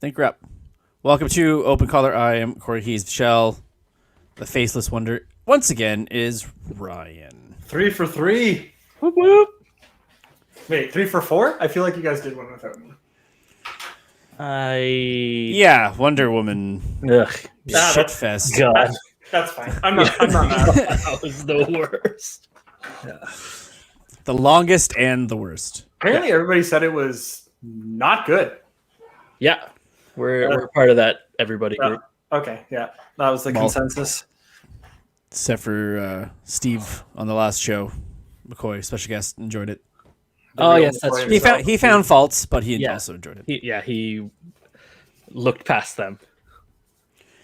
Think we're up. Welcome to Open Color. I am Corey. He's Michelle. The faceless wonder once again is Ryan. 3 for 3. Whoop, whoop. Wait, 3 for 4? I feel like you guys did one without me. Yeah, Wonder Woman. Ugh. Shit fest. God. That's fine. I'm not mad. That was the worst. The longest and the worst. Apparently, everybody said it was not good. Yeah. We're part of that everybody group. Okay, yeah. That was the consensus. Except for Steve on the last show. McCoy, special guest, enjoyed it. Oh, yes, that's true. He found faults, but he also enjoyed it. He looked past them.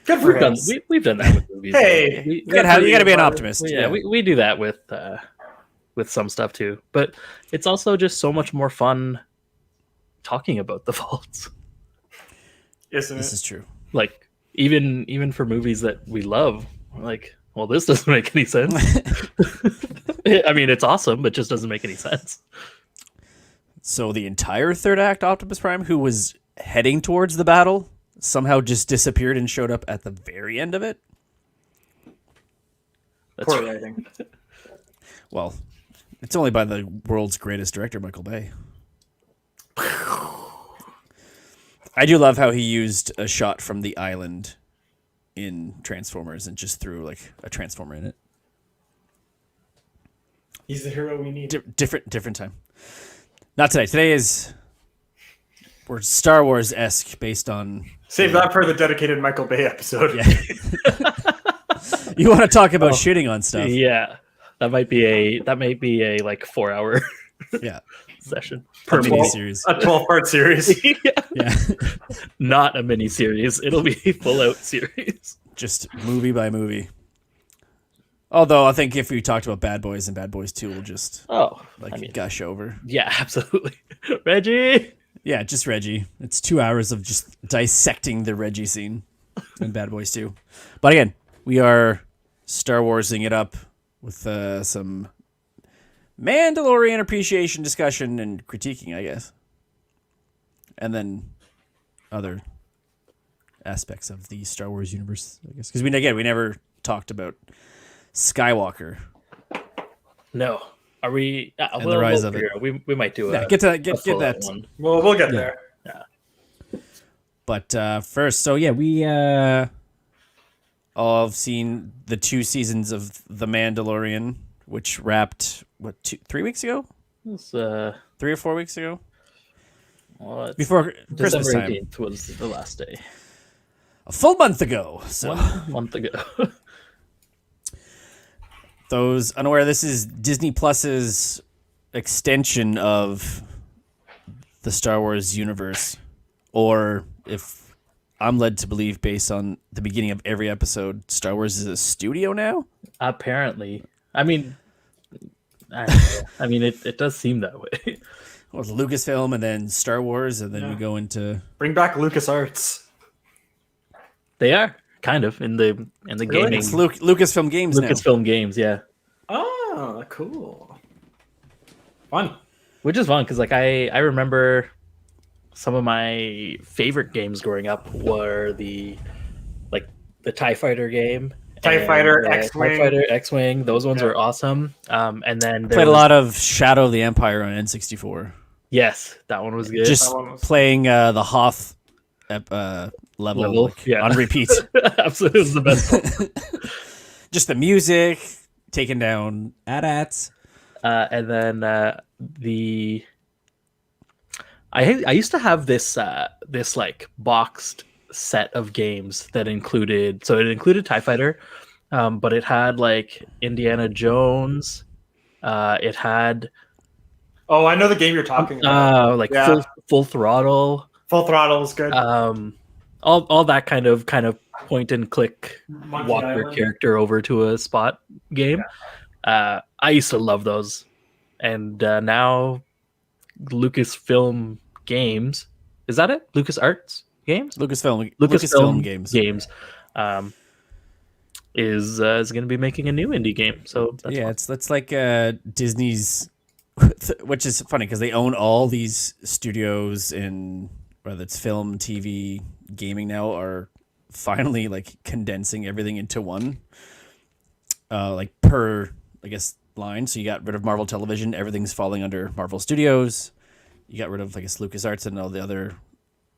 Good for him. We've done that with movies. Hey, you gotta be an optimist. We do that with some stuff too. But it's also just so much more fun talking about the faults. Isn't it? This is true. Like even for movies that we love, like, well, this doesn't make any sense. I mean, it's awesome, but just doesn't make any sense. So the entire third act Optimus Prime, who was heading towards the battle, somehow just disappeared and showed up at the very end of it? That's Poor right. writing. Well, it's only by the world's greatest director, Michael Bay. I do love how he used a shot from the island in Transformers and just threw like a Transformer in it. He's the hero we need. Different time. Not today. Today we're Star Wars-esque based on... Save that for the dedicated Michael Bay episode. Yeah. You want to talk about shitting on stuff. Yeah. That might be a like 4-hour Yeah. session. Per mini-series. A 12-part series. Yeah. Not a mini series. It'll be a full out series. Just movie by movie. Although I think if we talked about Bad Boys and Bad Boys 2, we'll just gush over. Yeah, absolutely. Reggie. Yeah, just Reggie. It's 2 hours of just dissecting the Reggie scene in Bad Boys 2. But again, we are Star Warsing it up with some Mandalorian appreciation discussion and critiquing, I guess. And then other aspects of the Star Wars universe, I guess. Because we never talked about Skywalker. No. Are we? And the rise of it. We might do it. Get that one. Well, we'll get there. Yeah. But first, so yeah, we all have seen the 2 seasons of The Mandalorian, which wrapped 3 weeks ago? It was, 3 or 4 weeks ago? well, Before Christmas December time. 18th was the last day. A full month ago. So 1 month ago. those unaware, this is Disney Plus's extension of the Star Wars universe, or if I'm led to believe based on the beginning of every episode, Star Wars is a studio now. Apparently, I mean, it does seem that way. Well, it's Lucasfilm and then Star Wars, and then we go into Bring back LucasArts. They are kind of in the gaming. it's Lucasfilm Games now. Lucasfilm games, yeah. Oh, cool. Fun. Which is fun because, like, I remember some of my favorite games growing up were the TIE Fighter game. TIE Fighter, X-Wing. TIE Fighter, X-Wing. Those ones were awesome. And then Played a lot of Shadow of the Empire on N64. Yes, that one was good. Just playing the Hoth level. Yeah. On repeat. Absolutely, it was the best one. Just the music, taking down AT-ATs. And then I used to have this like boxed set of games that included TIE Fighter, but it had like Indiana Jones, it had Oh, I know the game you're talking about. Full Throttle. Full Throttle is good. All that kind of point and click Monkey walk your Island. character over to a spot game. I used to love those, and now Lucasfilm Games, is that it? LucasArts Games? Lucasfilm Games. Is going to be making a new indie game. So that's fun. That's like Disney's, which is funny because they own all these studios whether it's film, TV, gaming now, are finally like condensing everything into one. Like per, I guess, line. So you got rid of Marvel Television. Everything's falling under Marvel Studios. You got rid of, I guess, LucasArts and all the other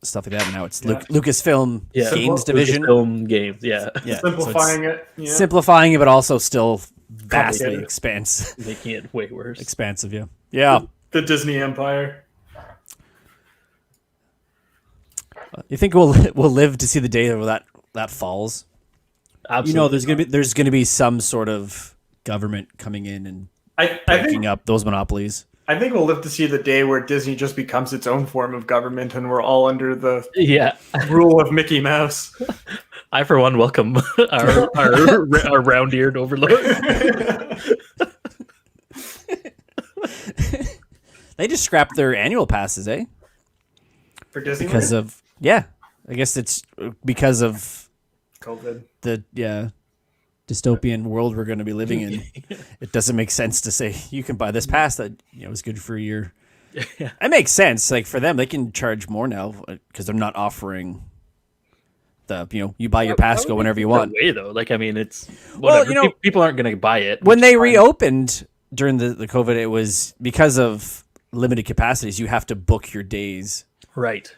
stuff like that. And now it's Lucasfilm Games Division. Lucasfilm Games, yeah. Simplifying it. Yeah. Simplifying it, but also still vastly making it way worse. Expansive, yeah. Yeah. The Disney Empire. You think we'll live to see the day where that falls? Absolutely. You know, there's gonna be some sort of government coming in and breaking up those monopolies. I think we'll live to see the day where Disney just becomes its own form of government, and we're all under the rule of Mickey Mouse. I, for one, welcome our round-eared overlord. They just scrapped their annual passes, eh? For Disney? Because of I guess it's because of COVID. The dystopian world we're going to be living in. It doesn't make sense to say you can buy this pass that is good for a year. Yeah. It makes sense. Like for them, they can charge more now because they're not offering the you buy your pass, go whenever you want. Way though, like I mean, it's whatever. Well, people aren't going to buy it when they reopened during the COVID. It was because of limited capacities. You have to book your days, right?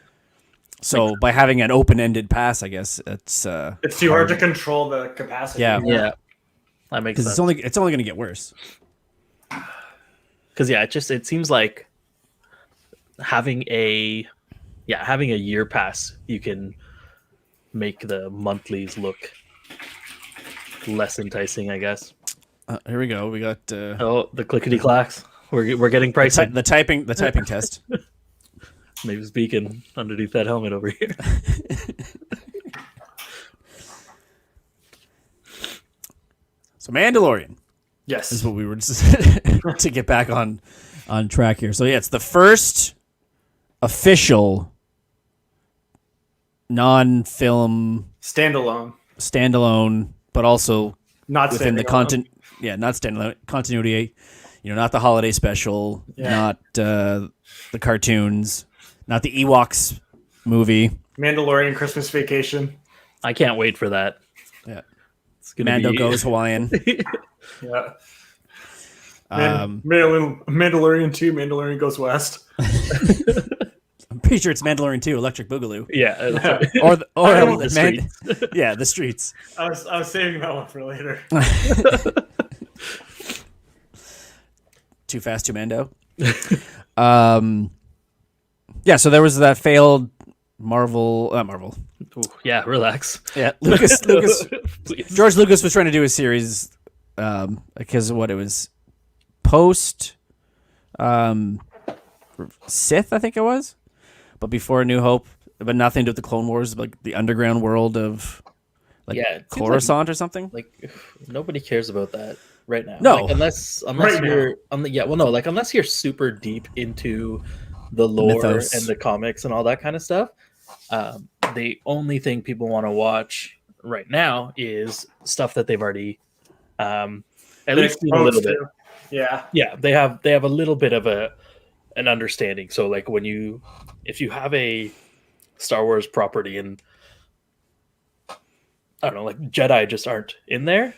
So by having an open-ended pass, I guess it's too hard to control the capacity. Yeah, that makes sense. It's only going to get worse. Because it seems like having a year pass, you can make the monthlies look less enticing, I guess. Here we go. We got the clickety clacks. We're getting pricey. The typing test. Maybe speaking underneath that helmet over here. So Mandalorian. Yes. Is what we were to get back on track here. So it's the first official non-film standalone, but also not within the content. Yeah, not standalone continuity. Not the holiday special, not the cartoons. Not the Ewoks movie. Mandalorian Christmas Vacation. I can't wait for that. Yeah. It's gonna Mando goes Hawaiian. Yeah. Mandalorian 2, Mandalorian goes west. I'm pretty sure it's Mandalorian 2, Electric Boogaloo. Yeah. the streets. Yeah, the streets. I was saving that one for later. Too Fast, Too Mando. Yeah, so there was that failed Marvel. Ooh, yeah, relax. Yeah, George Lucas was trying to do a series because of what it was post Sith, I think it was, but before A New Hope, but nothing to do with the Clone Wars, like the underground world of Coruscant or something. Like nobody cares about that right now. No, like, unless right you're unless you're super deep into the lore mythos and the comics and all that kind of stuff. The only thing people want to watch right now is stuff that they've already at least seen a little bit. Yeah, they have a little bit of an understanding. So like if you have a Star Wars property and I don't know, like Jedi just aren't in there,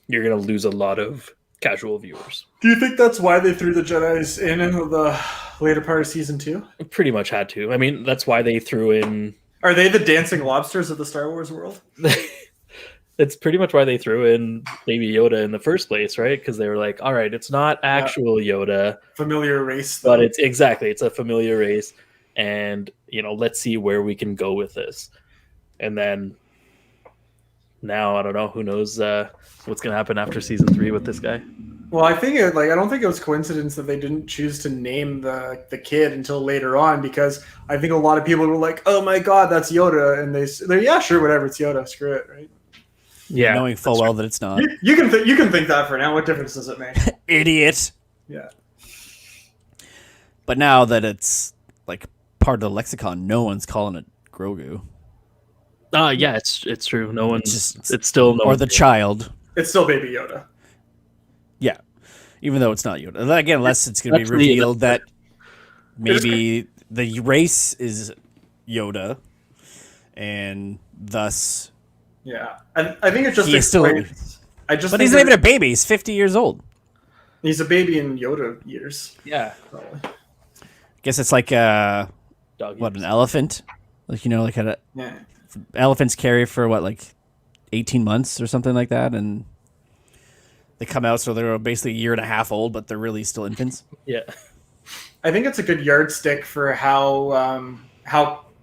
you're gonna lose a lot of casual viewers. Do you think that's why they threw the Jedis in the later part of season 2? Pretty much had to. I mean, that's why they threw in. Are they the dancing lobsters of the Star Wars world? It's pretty much why they threw in Baby Yoda in the first place, right? Because they were like, all right, it's not actual Yoda. Familiar race. Though. But it's a familiar race. And, let's see where we can go with this. And then now, I don't know, who knows what's going to happen after season 3 with this guy. Well, I don't think it was coincidence that they didn't choose to name the kid until later on, because I think a lot of people were like, "Oh my God, that's Yoda," and they're yeah, sure, whatever, it's Yoda, screw it, right? Yeah, knowing full well that it's not. You can think that for now. What difference does it make? Idiot. Yeah. But now that it's like part of the lexicon, no one's calling it Grogu. Yeah, it's true. No one's it's still no or the child. It's still Baby Yoda. Yeah, even though it's not Yoda. Again, unless it's going to be revealed that maybe the race is Yoda, and thus Yeah, I think it's just he is still. explains. I just But think he's not even a baby. He's 50 years old. he's a baby in Yoda years. Yeah. Probably. I guess it's like Dog what, years. an elephant? Like, like Yeah. elephants carry for what, like 18 months or something like that, and they come out so they're basically a year and a half old, but they're really still infants. Yeah. I think it's a good yardstick for how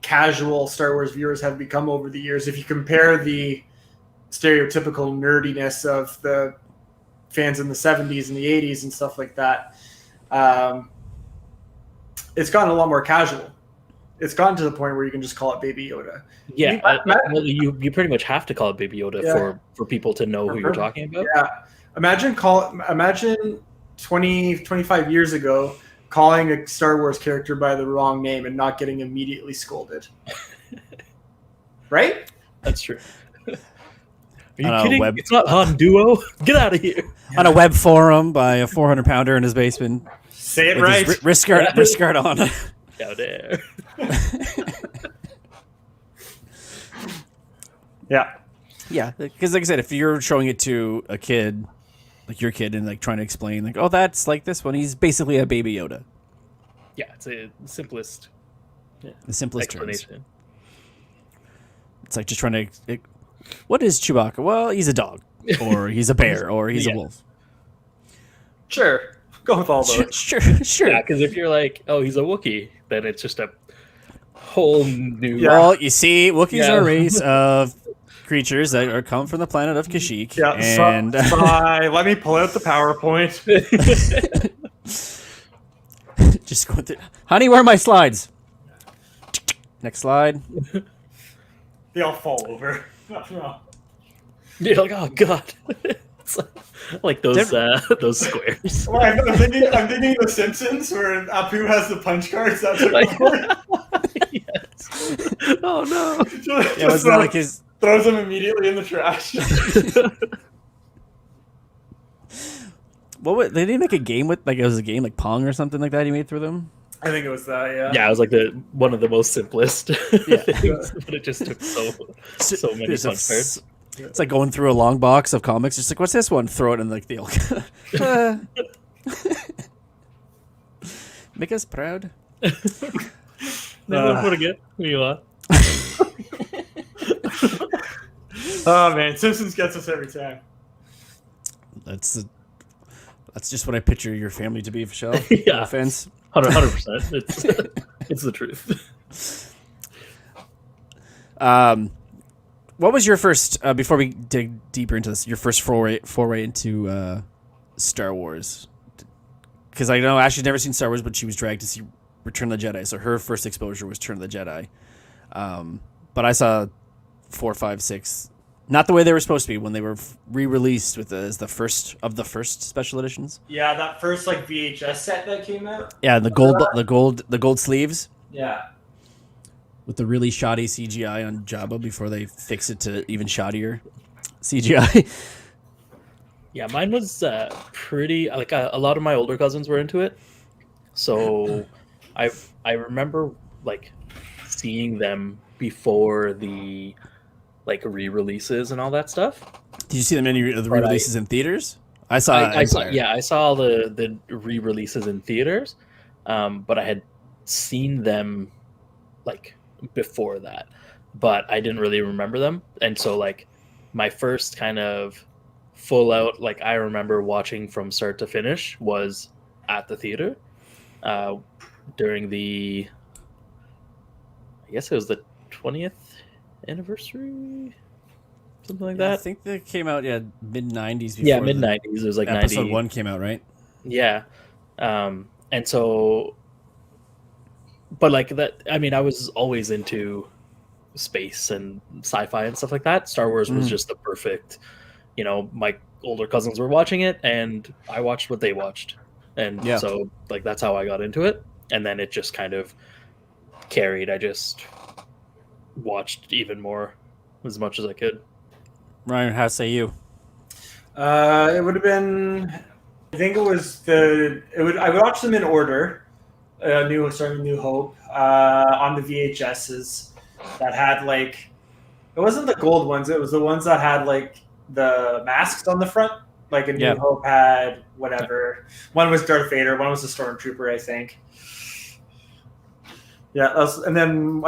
casual Star Wars viewers have become over the years. If you compare the stereotypical nerdiness of the fans in the 70s and the 80s and stuff like that, it's gotten a lot more casual. It's gotten to the point where you can just call it Baby Yoda. Yeah. Well, you pretty much have to call it Baby Yoda for people to know who you're talking about. Yeah. Imagine 20, 25 years ago calling a Star Wars character by the wrong name and not getting immediately scolded. Right? That's true. Are you On a kidding? web- It's not Han Duo. Get out of here. On a web forum by a 400-pounder in his basement. Say it With right. his wrist guard on. Out there. Yeah. Yeah, because like I said, if you're showing it to a kid, like your kid, and like trying to explain, like, oh, that's like this one. He's basically a Baby Yoda. Yeah, it's the simplest The simplest terms. explanation. It's like just trying to. What is Chewbacca? Well, he's a dog, or he's a bear, or he's a Yeah. wolf. Sure. Go with all those. Sure. Yeah, because if you're like, oh, he's a Wookiee, then it's just a whole new. Yeah. Well, you see, Wookiees Yeah. are a race of creatures that come from the planet of Kashyyyk. Yeah. And Sigh. Let me pull out the PowerPoint. just go through. Honey, where are my slides? Next slide. They all fall over. You're like, oh god. It's like those squares. Well, I'm thinking The Simpsons, where Apu has the punch cards. That's Yes. Oh no. Yeah, was that like his? Throws them immediately in the trash. They didn't make a game with, like, it was a game like Pong or something like that he made through them. I think it was that. Yeah. Yeah, it was like one of the most simplest Yeah. things, but it just took so many There's punch cards. It's like going through a long box of comics. Just like, what's this one? Throw it in, like, the old. Make us proud. Never forget who you are. Oh man, Simpsons gets us every time. That's just what I picture your family to be, Michelle. Yeah. No offense. 100%. It's the truth. What was your first? Before we dig deeper into this, your first foray into Star Wars? Because I know Ashley's never seen Star Wars, but she was dragged to see Return of the Jedi, so her first exposure was Return of the Jedi. But I saw 4, 5, 6, not the way they were supposed to be when they were re-released with as the first of the first special editions. Yeah, that first like VHS set that came out. Yeah, the gold sleeves Yeah. with the really shoddy CGI on Jabba before they fix it to even shoddier CGI. Yeah, mine was pretty. Like a lot of my older cousins were into it, so I remember like seeing them before the like re-releases and all that stuff. Did you see them any of the re-releases in theaters? I saw all the re-releases in theaters, but I had seen them like before that, but I didn't really remember them, and so like my first kind of full out, like I remember watching from start to finish was at the theater during the, I guess it was the 20th anniversary, something like that. I think they came out mid-90s. Yeah, mid-90s. It was like episode 90. 1 came out, right? Yeah. And so, but like that, I mean, I was always into space and sci-fi and stuff like that. Star Wars was just the perfect, my older cousins were watching it and I watched what they watched. And so like, that's how I got into it. And then it just kind of carried. I just watched even more as much as I could. Ryan, how say you? It would have been. I think it was I would watch them in order. New Hope on the VHSs that had like it wasn't the gold ones. It was the ones that had like the masks on the front. Like a New Yeah. Hope had whatever. One was Darth Vader. One was a Stormtrooper, I think. Yeah, and then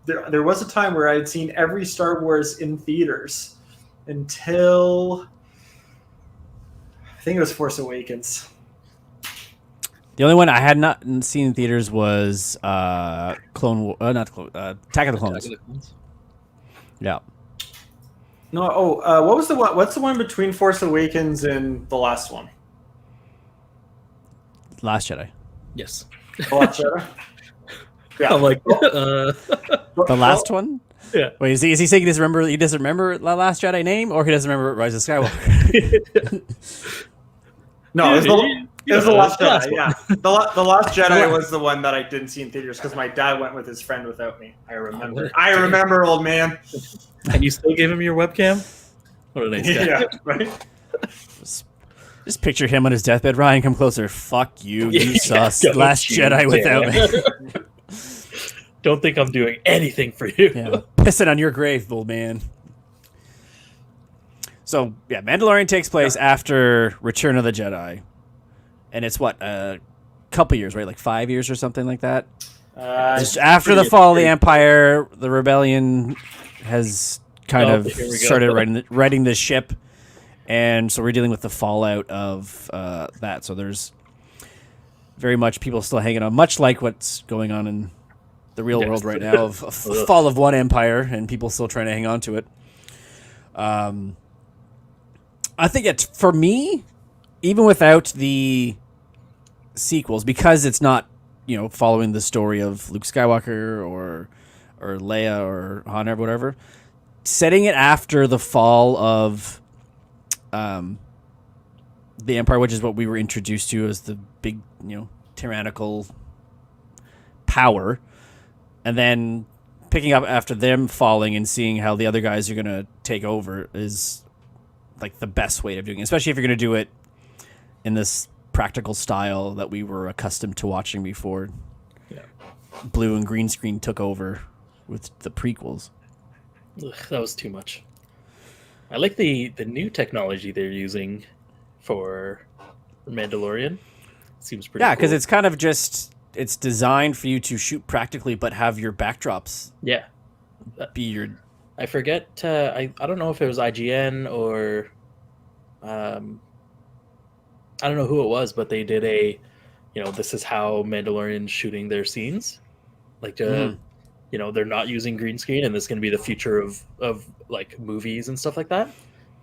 there was a time where I'd seen every Star Wars in theaters until I think it was Force Awakens. The only one I had not seen in theaters was Attack of the Clones. Yeah. No, what was the one? What's the one between Force Awakens and the last one? Last Jedi. Yes. The Last Jedi. Yeah, I'm like, The last one? Yeah. Wait, is he saying he doesn't remember the Last Jedi name, or he doesn't remember Rise of Skywalker? No, it was the Last Jedi. one. Yeah, the Last Jedi was the one that I didn't see in theaters because my dad went with his friend without me. I remember, old man. And you still gave him your webcam? What a nice guy. Yeah, right. Just picture him on his deathbed. Ryan, come closer. Fuck you. You saw don't Last you Jedi without dare. me. Don't think I'm doing anything for you. Yeah, pissing on your grave, old man. So, yeah, Mandalorian takes place after Return of the Jedi. And it's what, a couple years, right? Like 5 years or something like that? Just after the fall of the Empire, the rebellion has kind of here we go. started righting the ship. And so we're dealing with the fallout of that. So there's very much people still hanging on, much like what's going on in the real world right now of a fall of one empire and people still trying to hang on to it. I think for me, even without the sequels, because it's not, following the story of Luke Skywalker or Leia or Han or whatever, setting it after the fall of the Empire, which is what we were introduced to as the big, tyrannical power, and then picking up after them falling and seeing how the other guys are going to take over is like the best way of doing it, especially if you're going to do it in this practical style that we were accustomed to watching before. Yeah. Blue and green screen took over with the prequels. Ugh, that was too much. I like the new technology they're using for Mandalorian. Seems pretty Yeah, because cool. it's kind of it's designed for you to shoot practically, but have your backdrops Yeah. be your... I forget. I don't know if it was IGN or, I don't know who it was, but they did this is how Mandalorian's shooting their scenes, like they're not using green screen, and this is going to be the future of like movies and stuff like that.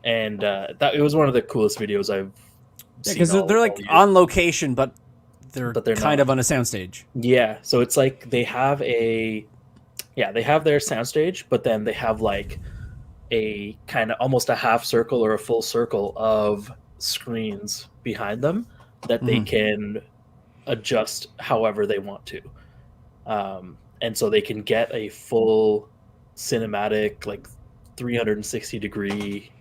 And that it was one of the coolest videos I've seen. Because they're like on location, but they're kind of on a soundstage. Yeah, so it's like they have their soundstage, but then they have like a kind of almost a half circle or a full circle of screens behind them that they can adjust however they want to. And so they can get a full cinematic, like 360 degree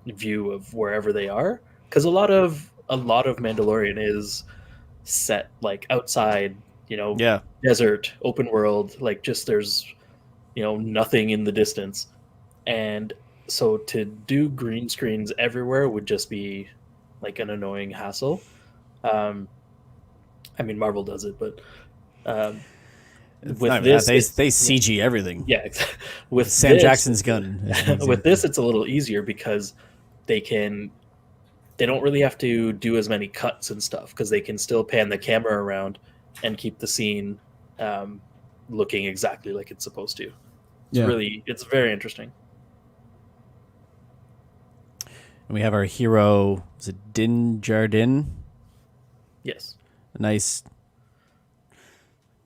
view of wherever they are. Because a lot of Mandalorian is set like outside, desert, open world, like just there's nothing in the distance. And so to do green screens everywhere would just be like an annoying hassle. I mean, Marvel does it, but with this, they CG everything. Yeah, with Sam Jackson's gun. With this, it's a little easier because they don't really have to do as many cuts and stuff because they can still pan the camera around and keep the scene looking exactly like it's supposed to. It's very interesting. And we have our hero, is it Din Djarin? Yes. A nice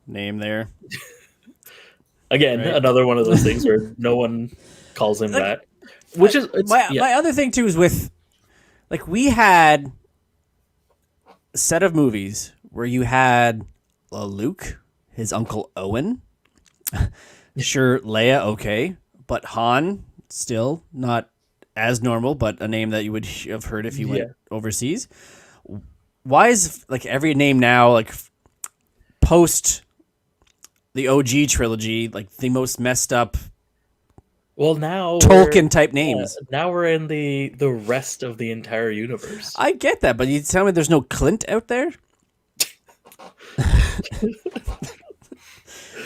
name there. Again, Right. Another one of those things where no one calls him that. Which is my other thing too is with, like, we had a set of movies where you had Luke, his uncle Owen, sure, Leia, okay, but Han still not as normal, but a name that you would have heard if you went overseas. why is like every name now like post the OG trilogy like the most messed up Well, now Tolkien type names? now we're in the rest of the entire universe. I get that, but you tell me there's no Clint out there?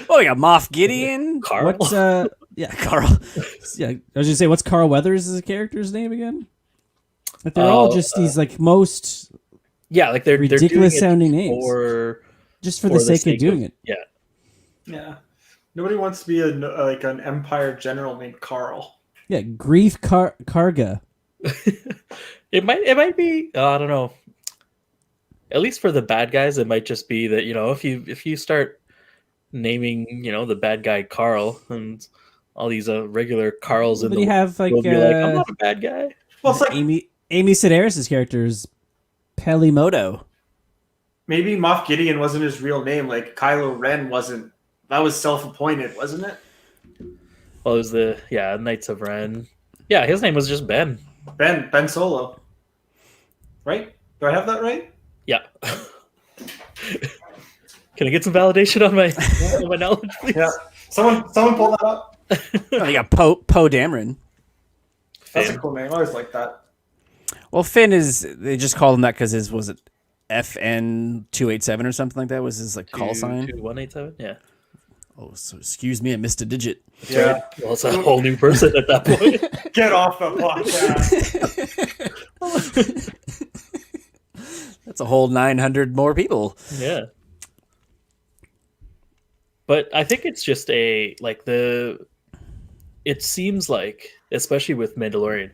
Oh, we got Moff Gideon. Carl. What's yeah, Carl. yeah. I was gonna say, what's Carl Weathers' character's name again? But they're all just these like most Yeah, like they're ridiculous doing it sounding names, for just for the sake of doing it. Yeah. Yeah. Nobody wants to be like an Empire general named Carl. Yeah, Grief Karga. It might be I don't know. At least for the bad guys, it might just be that, you know, if you start naming, you know, the bad guy Carl and all these regular Carls in But the you have like, world, be like, I'm not a bad guy. Well, it's like Amy Sedaris' character is Pelimoto. maybe Moff Gideon wasn't his real name. Like Kylo Ren wasn't. That was self-appointed, wasn't it? Well, it was the Knights of Ren. Yeah, his name was just Ben. Ben Solo. Right? Do I have that right? Yeah. Can I get some validation on my knowledge, please? Yeah. Someone pull that up. Oh, you got Poe Dameron. That's Finn. a cool name. I always like that. Well, Finn they just called him that because was it FN287 or something like that was his like call sign? 2187? Yeah. Oh, so excuse me, I missed a digit. Yeah. Well, it's a whole new person at that point. Get off the podcast. That's a whole 900 more people. Yeah. But I think it's just it seems like, especially with Mandalorian,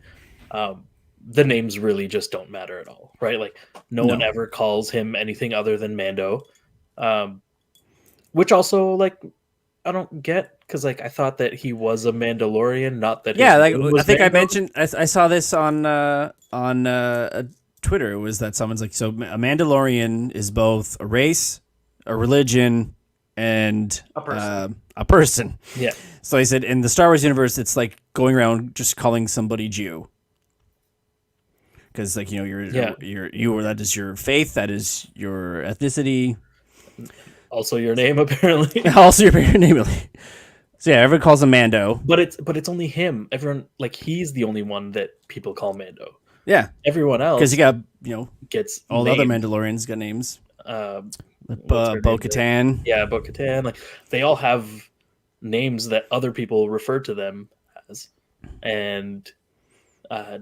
the names really just don't matter at all, right? Like no one ever calls him anything other than Mando. Which also like I don't get, because like I thought that he was a Mandalorian, not that Yeah, his like name was I think Mando. I mentioned I saw this on Twitter. It was that someone's like, so a Mandalorian is both a race, a religion, and A person. a person. Yeah. So I said in the Star Wars universe, it's like going around just calling somebody Jew. Because like, you know, you're that is your faith, that is your ethnicity. Also your name apparently. Also your name. So yeah, everyone calls him Mando. But it's only him. Everyone, like, he's the only one that people call Mando. Yeah, Everyone else because you got, you know, gets all the other named. Mandalorians got names. What's her name? Bo-Katan. Yeah, Bo-Katan. Like they all have names that other people refer to them as, and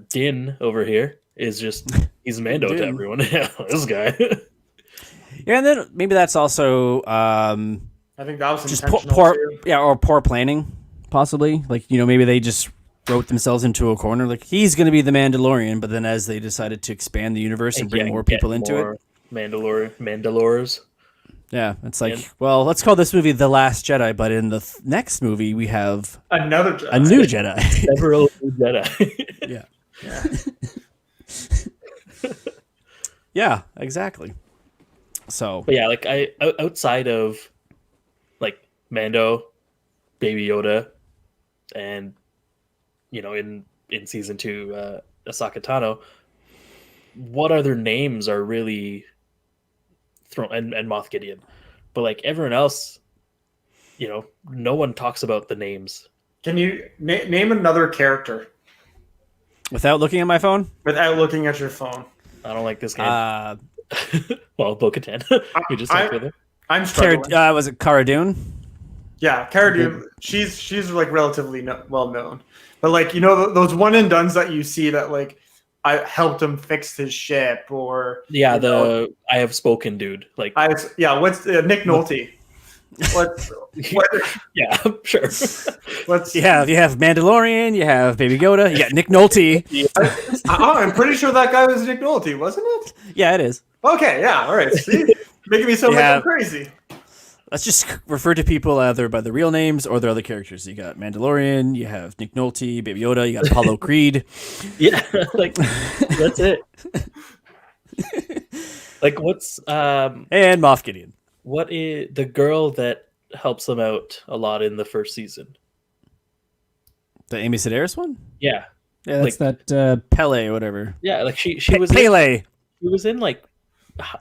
Din over here is just he's Mando to Din. everyone. Yeah, this guy. Yeah, and then maybe that's also I think that was just intentional poor, too. or poor planning, possibly. Like, you know, maybe they just wrote themselves into a corner. Like, he's going to be the Mandalorian, but then as they decided to expand the universe and bring more people into it, Mandalores. yeah, it's like, Yeah. well, let's call this movie The Last Jedi, but in the next movie we have Another Jedi. a new Jedi. Several Jedi. Yeah. Yeah. Yeah, exactly. So But yeah, like outside of like Mando, Baby Yoda, and you know in season 2, Ahsoka Tano, what other names are really thrown and Moff Gideon, but like everyone else, you know, no one talks about the names. Can you name another character without looking at my phone, without looking at your phone? I don't like this game. uh, Well, Bo-Katan. We just talked with her. I'm struggling. was it Cara Dune? Yeah, Cara Dune. She's like relatively well known, but like, you know, those one and dones that you see that like I helped him fix his ship, or Yeah, you know, I have spoken, dude. Like, what's Nick Nolte? What? yeah, sure. What's? You have Mandalorian, you have Baby Yoda, you got Nick Nolte. I'm pretty sure that guy was Nick Nolte, wasn't it? Yeah, it is. Okay, yeah, all right. See, making me sound like I'm crazy. Let's just refer to people either by the real names or their other characters. You got Mandalorian, you have Nick Nolte, Baby Yoda, you got Apollo Creed. Yeah, like that's it. Like, what's And Moff Gideon. what is the girl that helps them out a lot in the first season? The Amy Sedaris one? Yeah, Yeah, that's Like- that Pele or whatever. yeah. Like she was Pele. she was in like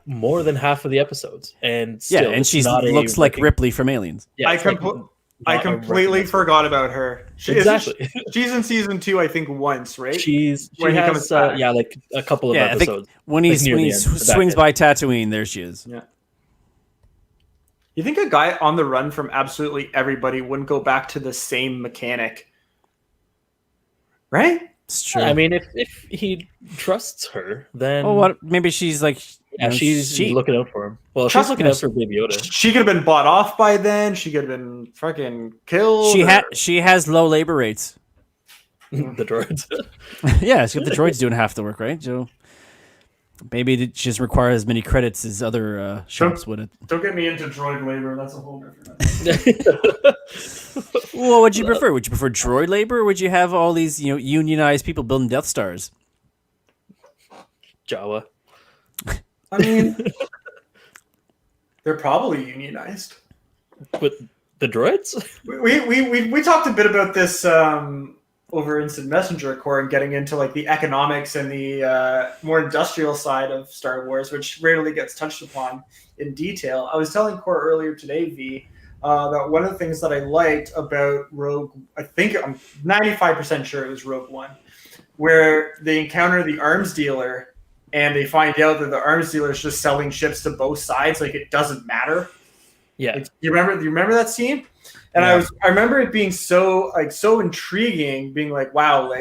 more than half of the episodes, and Yeah, still, and it's she not looks a like recognized- Ripley from Aliens. Yeah, I it's like I not a completely recognized- forgot about her. Exactly. She's in season 2, I think, once, right? She When he has comes back. like a couple of Yeah, I think episodes. when like, he's near when he the end, the back swings end. by Tatooine, there she is. Yeah. You think a guy on the run from absolutely everybody wouldn't go back to the same mechanic? Right? It's true. I mean, if he trusts her, then well, what? Maybe she's like, yeah, she's looking out for him. Well, she's Trust looking me. out for Baby Yoda. She could have been bought off by then. She could have been fucking killed. She has low labor rates. The droids. Yeah, she's got the droids doing half the work, right? So maybe she doesn't require as many credits as other shops would. Don't get me into droid labor. That's a whole different. Well, what would you prefer? Would you prefer droid labor, or would you have all these unionized people building Death Stars? Jawa. I mean, they're probably unionized. With the droids? We talked a bit about this over Instant Messenger Core and getting into like the economics and the more industrial side of Star Wars, which rarely gets touched upon in detail. I was telling Core earlier today, V, that one of the things that I liked about Rogue, I think I'm 95% sure it was Rogue One, where they encounter the arms dealer and they find out that the arms dealer is just selling ships to both sides, like it doesn't matter. Yeah. Do you remember that scene? And Yeah. I remember it being so intriguing, being like, wow,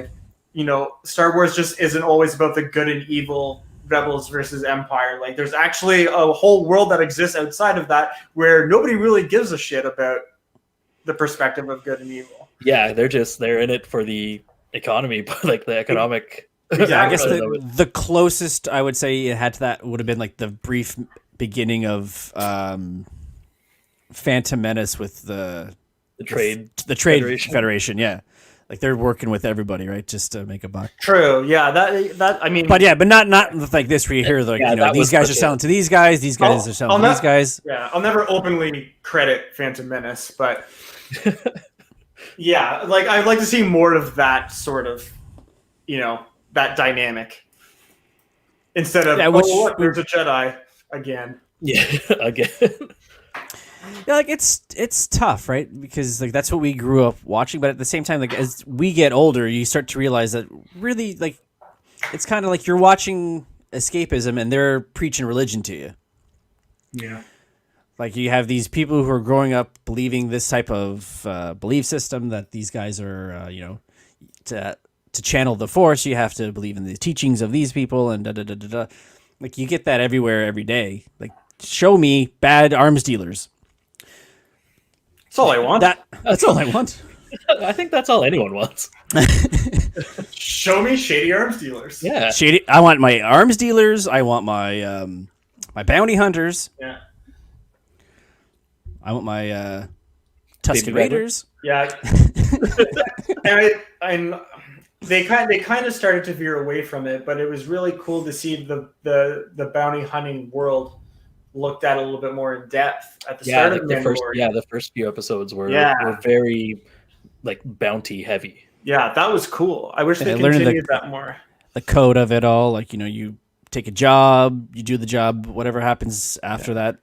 Star Wars just isn't always about the good and evil, rebels versus empire. Like there's actually a whole world that exists outside of that where nobody really gives a shit about the perspective of good and evil. Yeah, they're in it for the economy, but like the economic. Yeah, I guess Exactly. the closest I would say it had to that would have been like the brief beginning of Phantom Menace with the trade Federation. Yeah, like they're working with everybody, right, just to make a buck. True. Yeah. That I mean. But not like this where you hear like that these was guys are such a- selling to these guys are selling to these guys. Yeah, I'll never openly credit Phantom Menace, but yeah, like I'd like to see more of that sort of, that dynamic instead of look, there's a Jedi again. Yeah, again. Yeah, like it's tough, right? Because like that's what we grew up watching, but at the same time, like as we get older, you start to realize that really, like, it's kind of like you're watching escapism and they're preaching religion to you. Yeah. Like you have these people who are growing up believing this type of belief system that these guys are, to channel the Force, you have to believe in the teachings of these people and da da da da da. Like you get that everywhere, every day. Like show me bad arms dealers. That's all I want. That's all I want. I think that's all anyone wants. Show me shady arms dealers. Yeah. Shady. I want my arms dealers. I want my my bounty hunters. Yeah. I want my Tusken Baby Driver. Raiders. Yeah. and they kind of started to veer away from it, but it was really cool to see the bounty hunting world looked at a little bit more in depth at the start of Mandalorian. The first few episodes were very like bounty heavy. Yeah, that was cool. I wish they learned continued that more. The code of it all, like you take a job, you do the job, whatever happens after that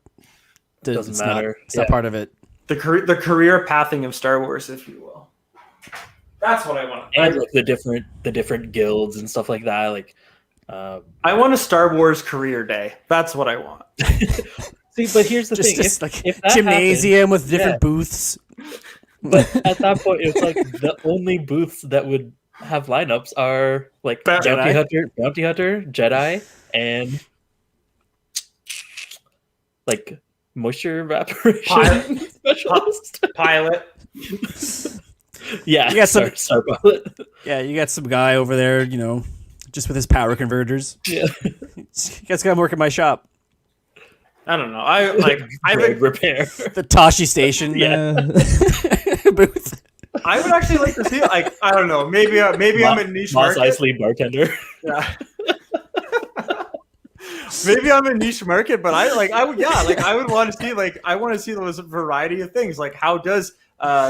Doesn't matter. It's not part of it. The career pathing of Star Wars, if you will. That's what I want. And like the different guilds and stuff like that. Like I want a Star Wars career day. That's what I want. see, but here's the thing: Just like if that gymnasium with different yeah. booths. But at that point, it's like the only booths that would have lineups are like bounty hunter, Jedi, and like moisture evaporation specialist. Pilot. Yeah, You got Star Pilot. Yeah, you got some guy over there, just with his power converters. Yeah, You guys got to work in my shop. I don't know. I Road repair. The Tashi Station booth. I would actually like to see it. Like, I don't know. Maybe I'm a niche Moss market. Eisley bartender. Yeah. Maybe I'm a niche market, but I would want to see those variety of things. Like, how does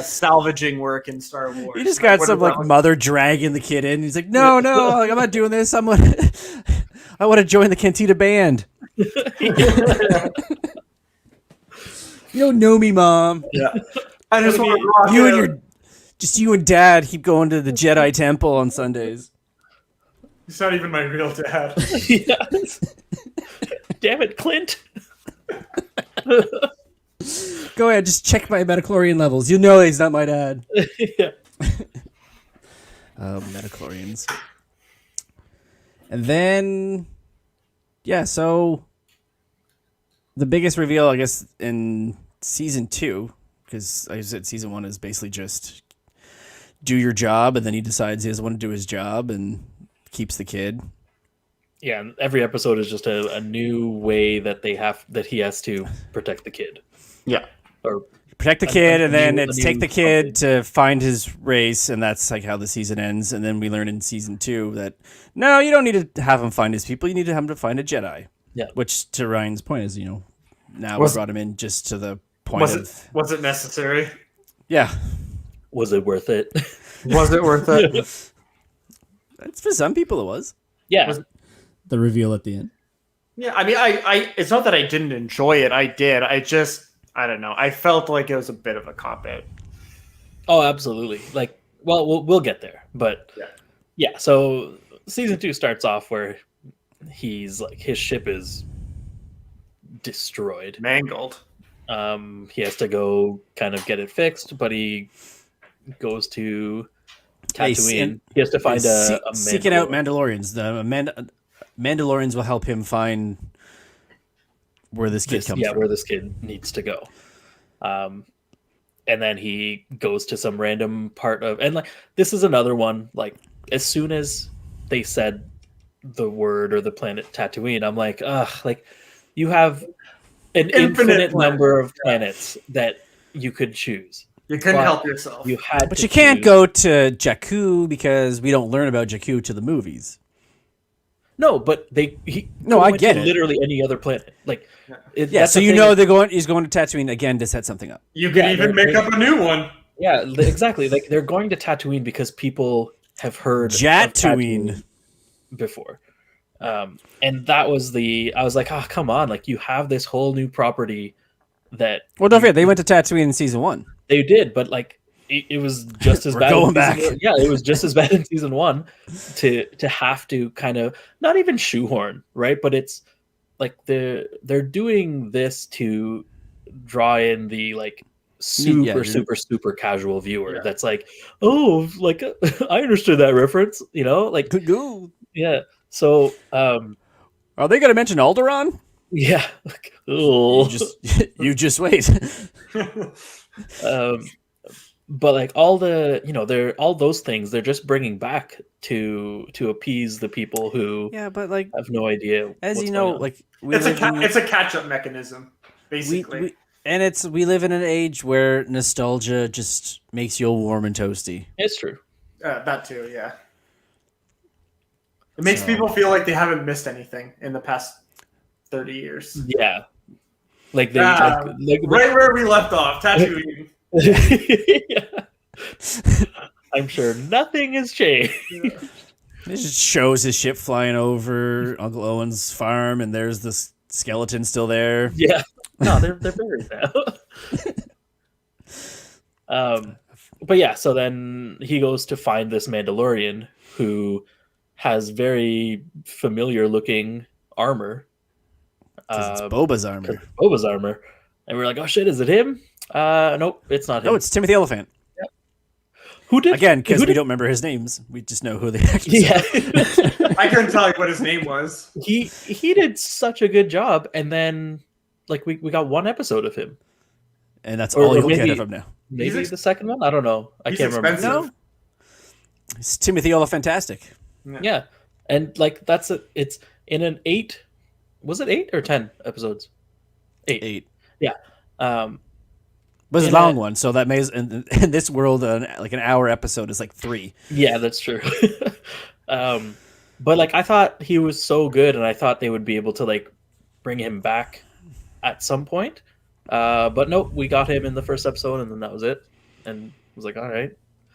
salvaging work in Star Wars? You just got some like mother dragging the kid in. He's like, no, like, I'm not doing this. I'm I want to join the Cantina band. You don't know me, Mom. Yeah. I just want to rock You and out. your, just you and Dad keep going to the Jedi Temple on Sundays. He's not even my real dad. Yes. Damn it, Clint. Go ahead, just check my metachlorian levels. You know he's not my dad. Yeah. Metachlorians. And then, yeah, so the biggest reveal, I guess, in season 2, because I said season 1 is basically just do your job, and then he decides he doesn't want to do his job and keeps the kid. Yeah, and every episode is just a new way that he has to protect the kid. Yeah. Or Protect the kid, and then a it's new take the kid to find his race, and that's like how the season ends. And then we learn in season 2 that no, you don't need to have him find his people. You need to have him to find a Jedi. Yeah. Which, to Ryan's point, is now we brought him in just to the point of Was it necessary? yeah. was it worth it? Was it worth it? It's for some people it was. Yeah. The reveal at the end. Yeah, I mean, I it's not that I didn't enjoy it. I did. I don't know. I felt like it was a bit of a cop-out. Oh, absolutely. Like, well, we'll get there, but yeah. So season 2 starts off where he's like his ship is destroyed. Mangled. He has to go kind of get it fixed, but he goes to Tatooine. He has to find a seeking out Mandalorian. Mandalorians. The Mandalorians will help him find where this kid comes from. Where this kid needs to go. And then he goes to some random part of, and like this is another one. Like as soon as they said the word or the planet Tatooine, I'm like, ugh, like you have an infinite number of planets that you could choose. You couldn't help yourself. You had, But to you can't choose. go to Jakku because we don't learn about Jakku to the movies. No, but I get to it. Literally any other planet, like Yeah, that's so the you thing know is- he's going to Tatooine again to set something up. You could even make up a new one. Yeah, exactly. Like they're going to Tatooine because people have heard of Tatooine before, and that was I was like, oh come on, like you have this whole new property that. Well, don't forget they went to Tatooine in season 1. They did, but like it was just as We're bad. going in back. Yeah, it was just as bad in season 1 to have to kind of not even shoehorn, right? But it's like they're doing this to draw in the like super casual viewer that's like, oh, like I understood that reference, like yeah. So are they going to mention Alderaan? yeah, like, oh. You just wait. But like all the they're all those things they're just bringing back to appease the people who but like have no idea. as what's you know, going on. like It's a catch-up mechanism, basically. we live in an age where nostalgia just makes you all warm and toasty. It's true. That too, yeah. It makes people feel like they haven't missed anything in the past 30 years. Yeah, like they right where we left off, Tatooine. Yeah. I'm sure nothing has changed. It just shows his ship flying over Uncle Owen's farm, and there's this skeleton still there. Yeah, no, they're buried now. But yeah, so then he goes to find this Mandalorian who has very familiar looking armor. 'Cause it's Boba's armor. Boba's armor, and we're like, oh shit, is it him? Nope, it's not him. No, it's Timothy Oliphant. Who did Again, because we don't remember his names. We just know who the actors Yeah, I couldn't tell you what his name was. he did such a good job, and then like we got one episode of him. And that's Or all you'll get maybe- of him now. Maybe the second one. I don't know. I He's can't remember. expensive. No. It's Timothy Olyphantastic. Yeah, and like that's it's in an 8. Was it 8 or 10 episodes? 8. 8. Um, But it's a In long a- one, so that makes in this world like an hour episode is like 3. yeah, that's true. But like I thought he was so good, and I thought they would be able to like bring him back at some point. But nope, we got him in the first episode, and then that was it. And I was like, all right,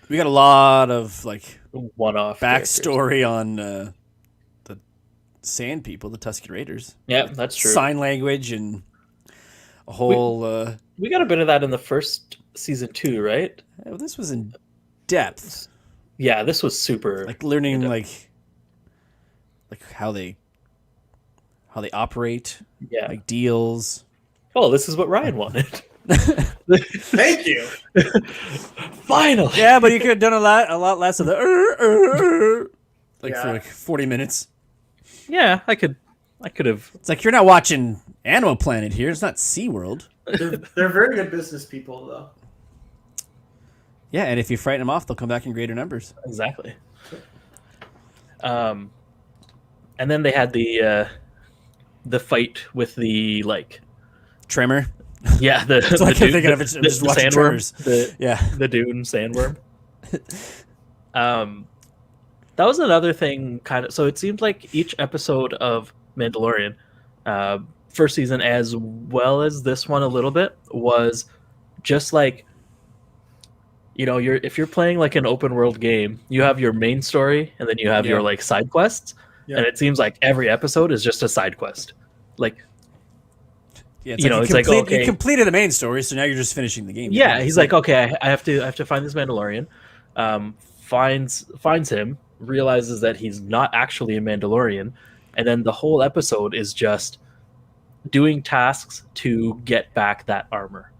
We got a lot of like one-off backstory on Sand People, the Tusken Raiders. Yeah, that's true. Sign language and a whole. We got a bit of that in the first season too, right? This was in depth. Yeah, this was super. Like learning like how they operate. Yeah. Like deals. Oh, this is what Ryan wanted. Thank you. Finally. Yeah, but you could have done a lot less of the for like 40 minutes. Yeah, I could have. It's like you're not watching Animal Planet here. It's not SeaWorld. They're very good business people, though. Yeah, and if you frighten them off, they'll come back in greater numbers. Exactly. And then they had the fight with the Tremor. Yeah, That's all I kept thinking of. Just watching sandworm, Tremors. the dune sandworm. That was another thing, kind of. So it seemed like each episode of Mandalorian, first season as well as this one a little bit, was just like, if you're playing like an open world game, you have your main story and then you have your like side quests, and it seems like every episode is just a side quest. Like, yeah, you completed the main story, so now you're just finishing the game. Yeah, he's like, okay, I have to find this Mandalorian. Finds him, realizes that he's not actually a Mandalorian, and then the whole episode is just doing tasks to get back that armor,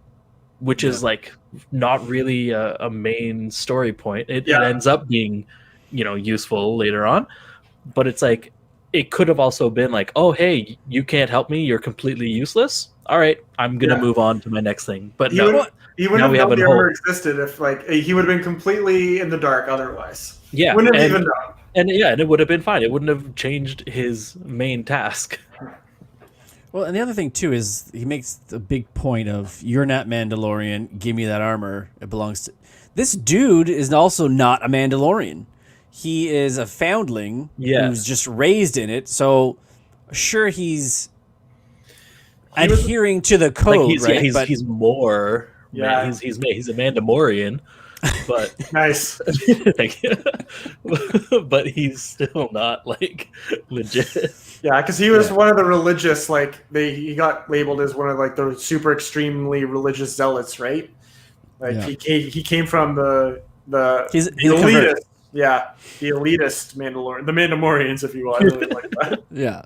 which is like not really a main story point. It ends up being, useful later on, but it's like it could have also been like, oh hey, you can't help me, you're completely useless. All right, I'm gonna move on to my next thing. But he wouldn't have known the armor existed if he would have been completely in the dark otherwise. Yeah, wouldn't have even known. And it would have been fine. It wouldn't have changed his main task. Well, and the other thing too is he makes the big point of, you're not Mandalorian, give me that armor. It belongs to this dude. Is also not a Mandalorian. He is a foundling who's just raised in it. So sure, he's adhering to the code, right? He's more. Yeah, he's a Mandalorian. But nice. Thank you. But he's still not like legit. Yeah, because he was one of the religious, he got labeled as one of the super extremely religious zealots, right? He came from the elitist. Yeah, the elitist Mandalorian, the Mandalorians, if you want. I really like that. Yeah,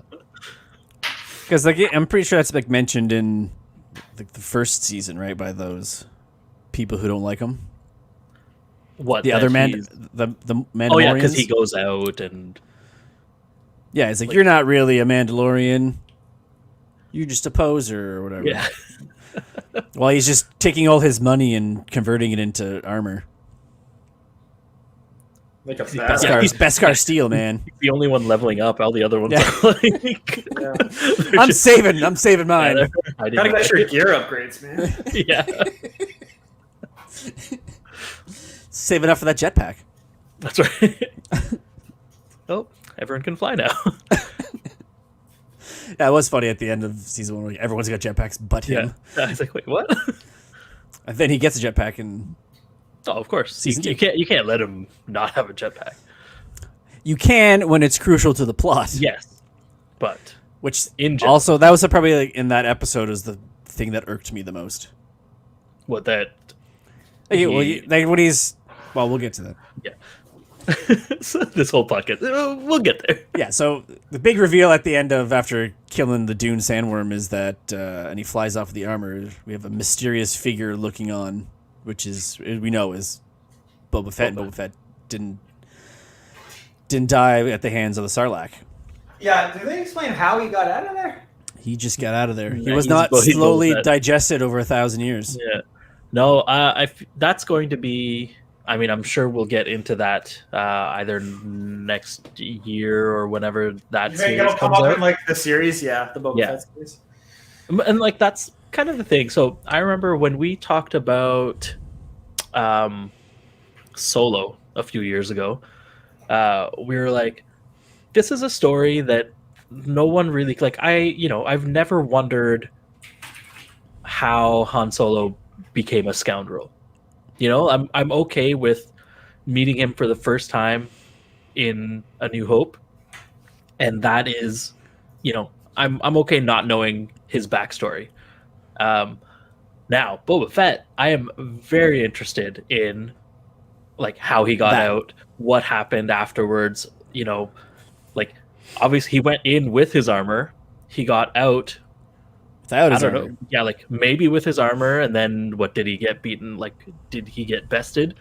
because I'm pretty sure that's mentioned in the first season, right? By those people who don't like him. What the other the Mandalorians? Oh yeah, because he goes out and it's like you're not really a Mandalorian. You're just a poser or whatever. Yeah. Well, he's just taking all his money and converting it into armor. Like a he's Beskar steel, man. He's the only one leveling up. All the other ones are like, I'm saving mine. Gotta get your gear upgrades, man. Yeah. Save enough for that jetpack. That's right. Oh, everyone can fly now. Yeah, it was funny at the end of season 1 where everyone's got jetpacks but him. Yeah. I was like, wait, what? And then he gets a jetpack and of course. You can't let him not have a jetpack. You can when it's crucial to the plot. Yes. But which in also that was probably in that episode is the thing that irked me the most. What that when he's we'll get to that. Yeah. So this whole podcast, we'll get there. Yeah, so the big reveal at the end of after killing the Dune sandworm is that, and he flies off with the armor, we have a mysterious figure looking on, which we know is Boba Fett, and Boba Fett didn't die at the hands of the Sarlacc. Yeah, do they explain how he got out of there? He just got out of there. He was not slowly digested over 1,000 years. Yeah. No, that's going to be... I mean, I'm sure we'll get into that either next year or whenever that series it'll come comes up out. in the series, the Boba Fett series. And that's kind of the thing. So I remember when we talked about Solo a few years ago, we were like, this is a story that no one really I've never wondered how Han Solo became a scoundrel. I'm okay with meeting him for the first time in A New Hope, and that is, I'm okay not knowing his backstory. Now Boba Fett, I am very interested in like how he got That. out, what happened afterwards. Like obviously he went in with his armor, he got out. Without I his don't armor. know. Yeah, like maybe with his armor, and then what did he get beaten? Like, did he get bested,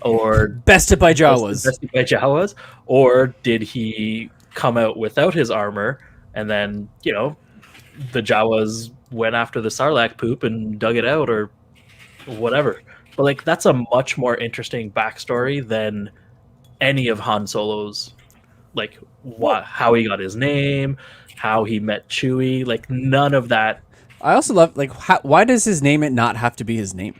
or Bested by Jawas. bested by Jawas, or did he come out without his armor, and then the Jawas went after the Sarlacc poop and dug it out, or whatever. But like, that's a much more interesting backstory than any of Han Solo's. Like, how he got his name, how he met Chewie. Like, none of that. I also love like why does his name it not have to be his name?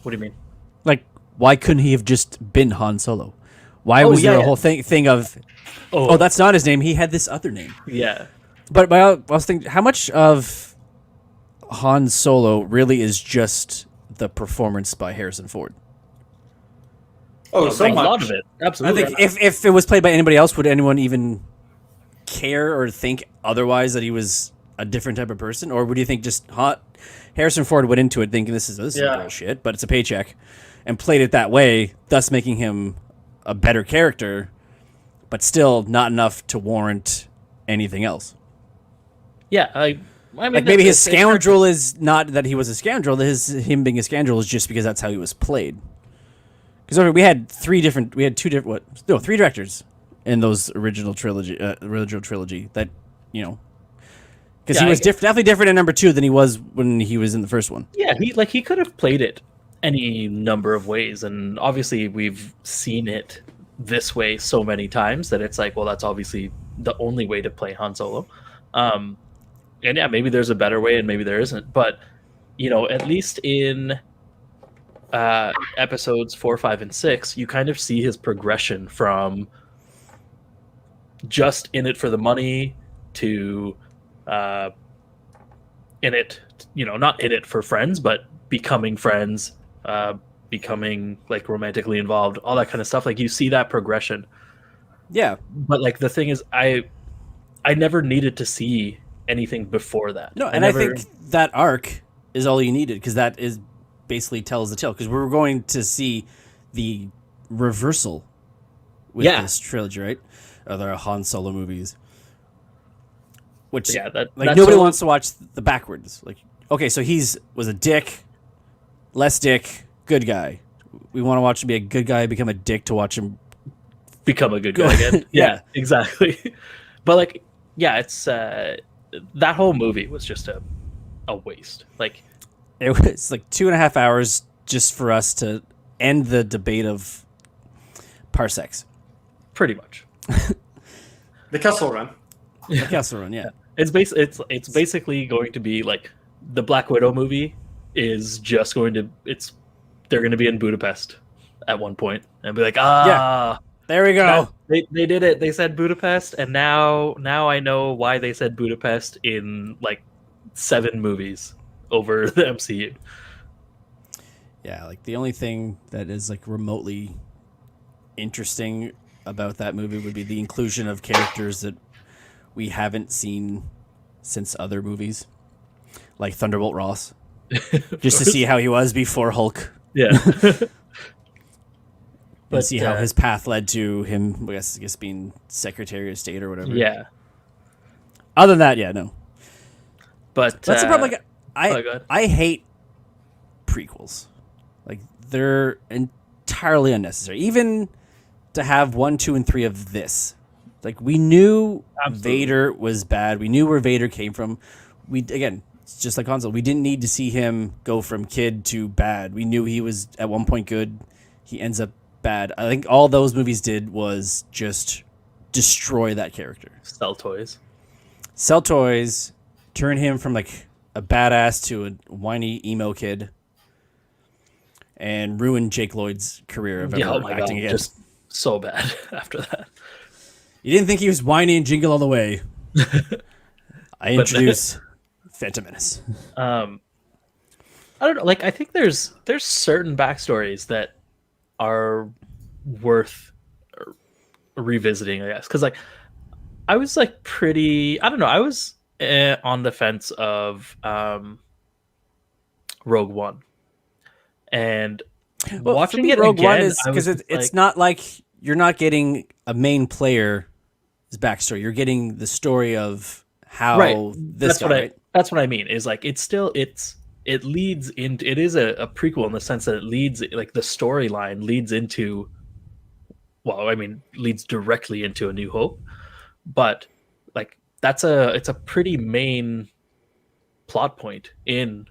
What do you mean? Like why couldn't he have just been Han Solo? Why was there a whole thing of oh that's not his name, he had this other name. Yeah. But I was thinking, how much of Han Solo really is just the performance by Harrison Ford? Oh, so a much. lot of it. I Absolutely. think if it was played by anybody else, would anyone even care or think otherwise that he was a different type of person? Or would you think just Harrison Ford went into it thinking this is bullshit, but it's a paycheck, and played it that way, thus making him a better character, but still not enough to warrant anything else? Yeah, I mean, Like maybe his scoundrel is not that he was a scoundrel. Him being a scoundrel is just because that's how he was played. Because we had three directors in those original trilogy that because he was definitely different in number 2 than he was when he was in the first one. Yeah, he could have played it any number of ways, and obviously we've seen it this way so many times that it's like, well, that's obviously the only way to play Han Solo. And yeah, maybe there's a better way and maybe there isn't, but at least in episodes 4, 5, and 6, you kind of see his progression from just in it for the money to in it, not in it for friends, but becoming friends, becoming like romantically involved, all that kind of stuff. Like you see that progression. Yeah, but like the thing is, I never needed to see anything before that. No, I think that arc is all you needed, because that is basically tells the tale. Because we're going to see the reversal with this trilogy, right? Other Han Solo movies, which nobody wants to watch the backwards. Like, okay, so was a dick, less dick, good guy. We want to watch him be a good guy, become a dick to watch him become a good guy again. Yeah, exactly. But like, yeah, it's that whole movie was just a waste. Like, it was like 2.5 hours just for us to end the debate of parsecs. Pretty much. The Kessel Run. The Kessel Run, yeah. It's basically going to be like the Black Widow movie is just going to they're going to be in Budapest at one point and be like, there we go. They did it. They said Budapest, and now I know why they said Budapest in like 7 movies over the MCU. Yeah, like the only thing that is like remotely interesting about that movie would be the inclusion of characters that we haven't seen since other movies, like Thunderbolt Ross, just to see how he was before Hulk. Yeah. But see how his path led to him, I guess being Secretary of State or whatever. Yeah. Other than that, yeah, no. But that's the problem. Like, I hate prequels. Like, they're entirely unnecessary. Even to have 1, 2, and 3 of this. Like, we knew Vader was bad. We knew where Vader came from. It's just like Han Solo. We didn't need to see him go from kid to bad. We knew he was at one point good. He ends up bad. I think all those movies did was just destroy that character. Sell toys, turn him from like a badass to a whiny emo kid, and ruin Jake Lloyd's career of ever acting again. Just so bad after that. You didn't think he was whiny and Jingle All the Way. I introduce Phantom Menace. I don't know. Like, I think there's certain backstories that are worth revisiting, I guess, because like I was like pretty. I don't know. I was on the fence of Rogue One, and Well, for watching me, it Rogue One again, is I was because it's like, not like you're not getting a main player's backstory. You're getting the story of how right. this That's guy. what Right? that's what I mean. Is like it leads into it is a prequel in the sense that it leads like the storyline leads into leads directly into A New Hope, but like it's a pretty main plot point in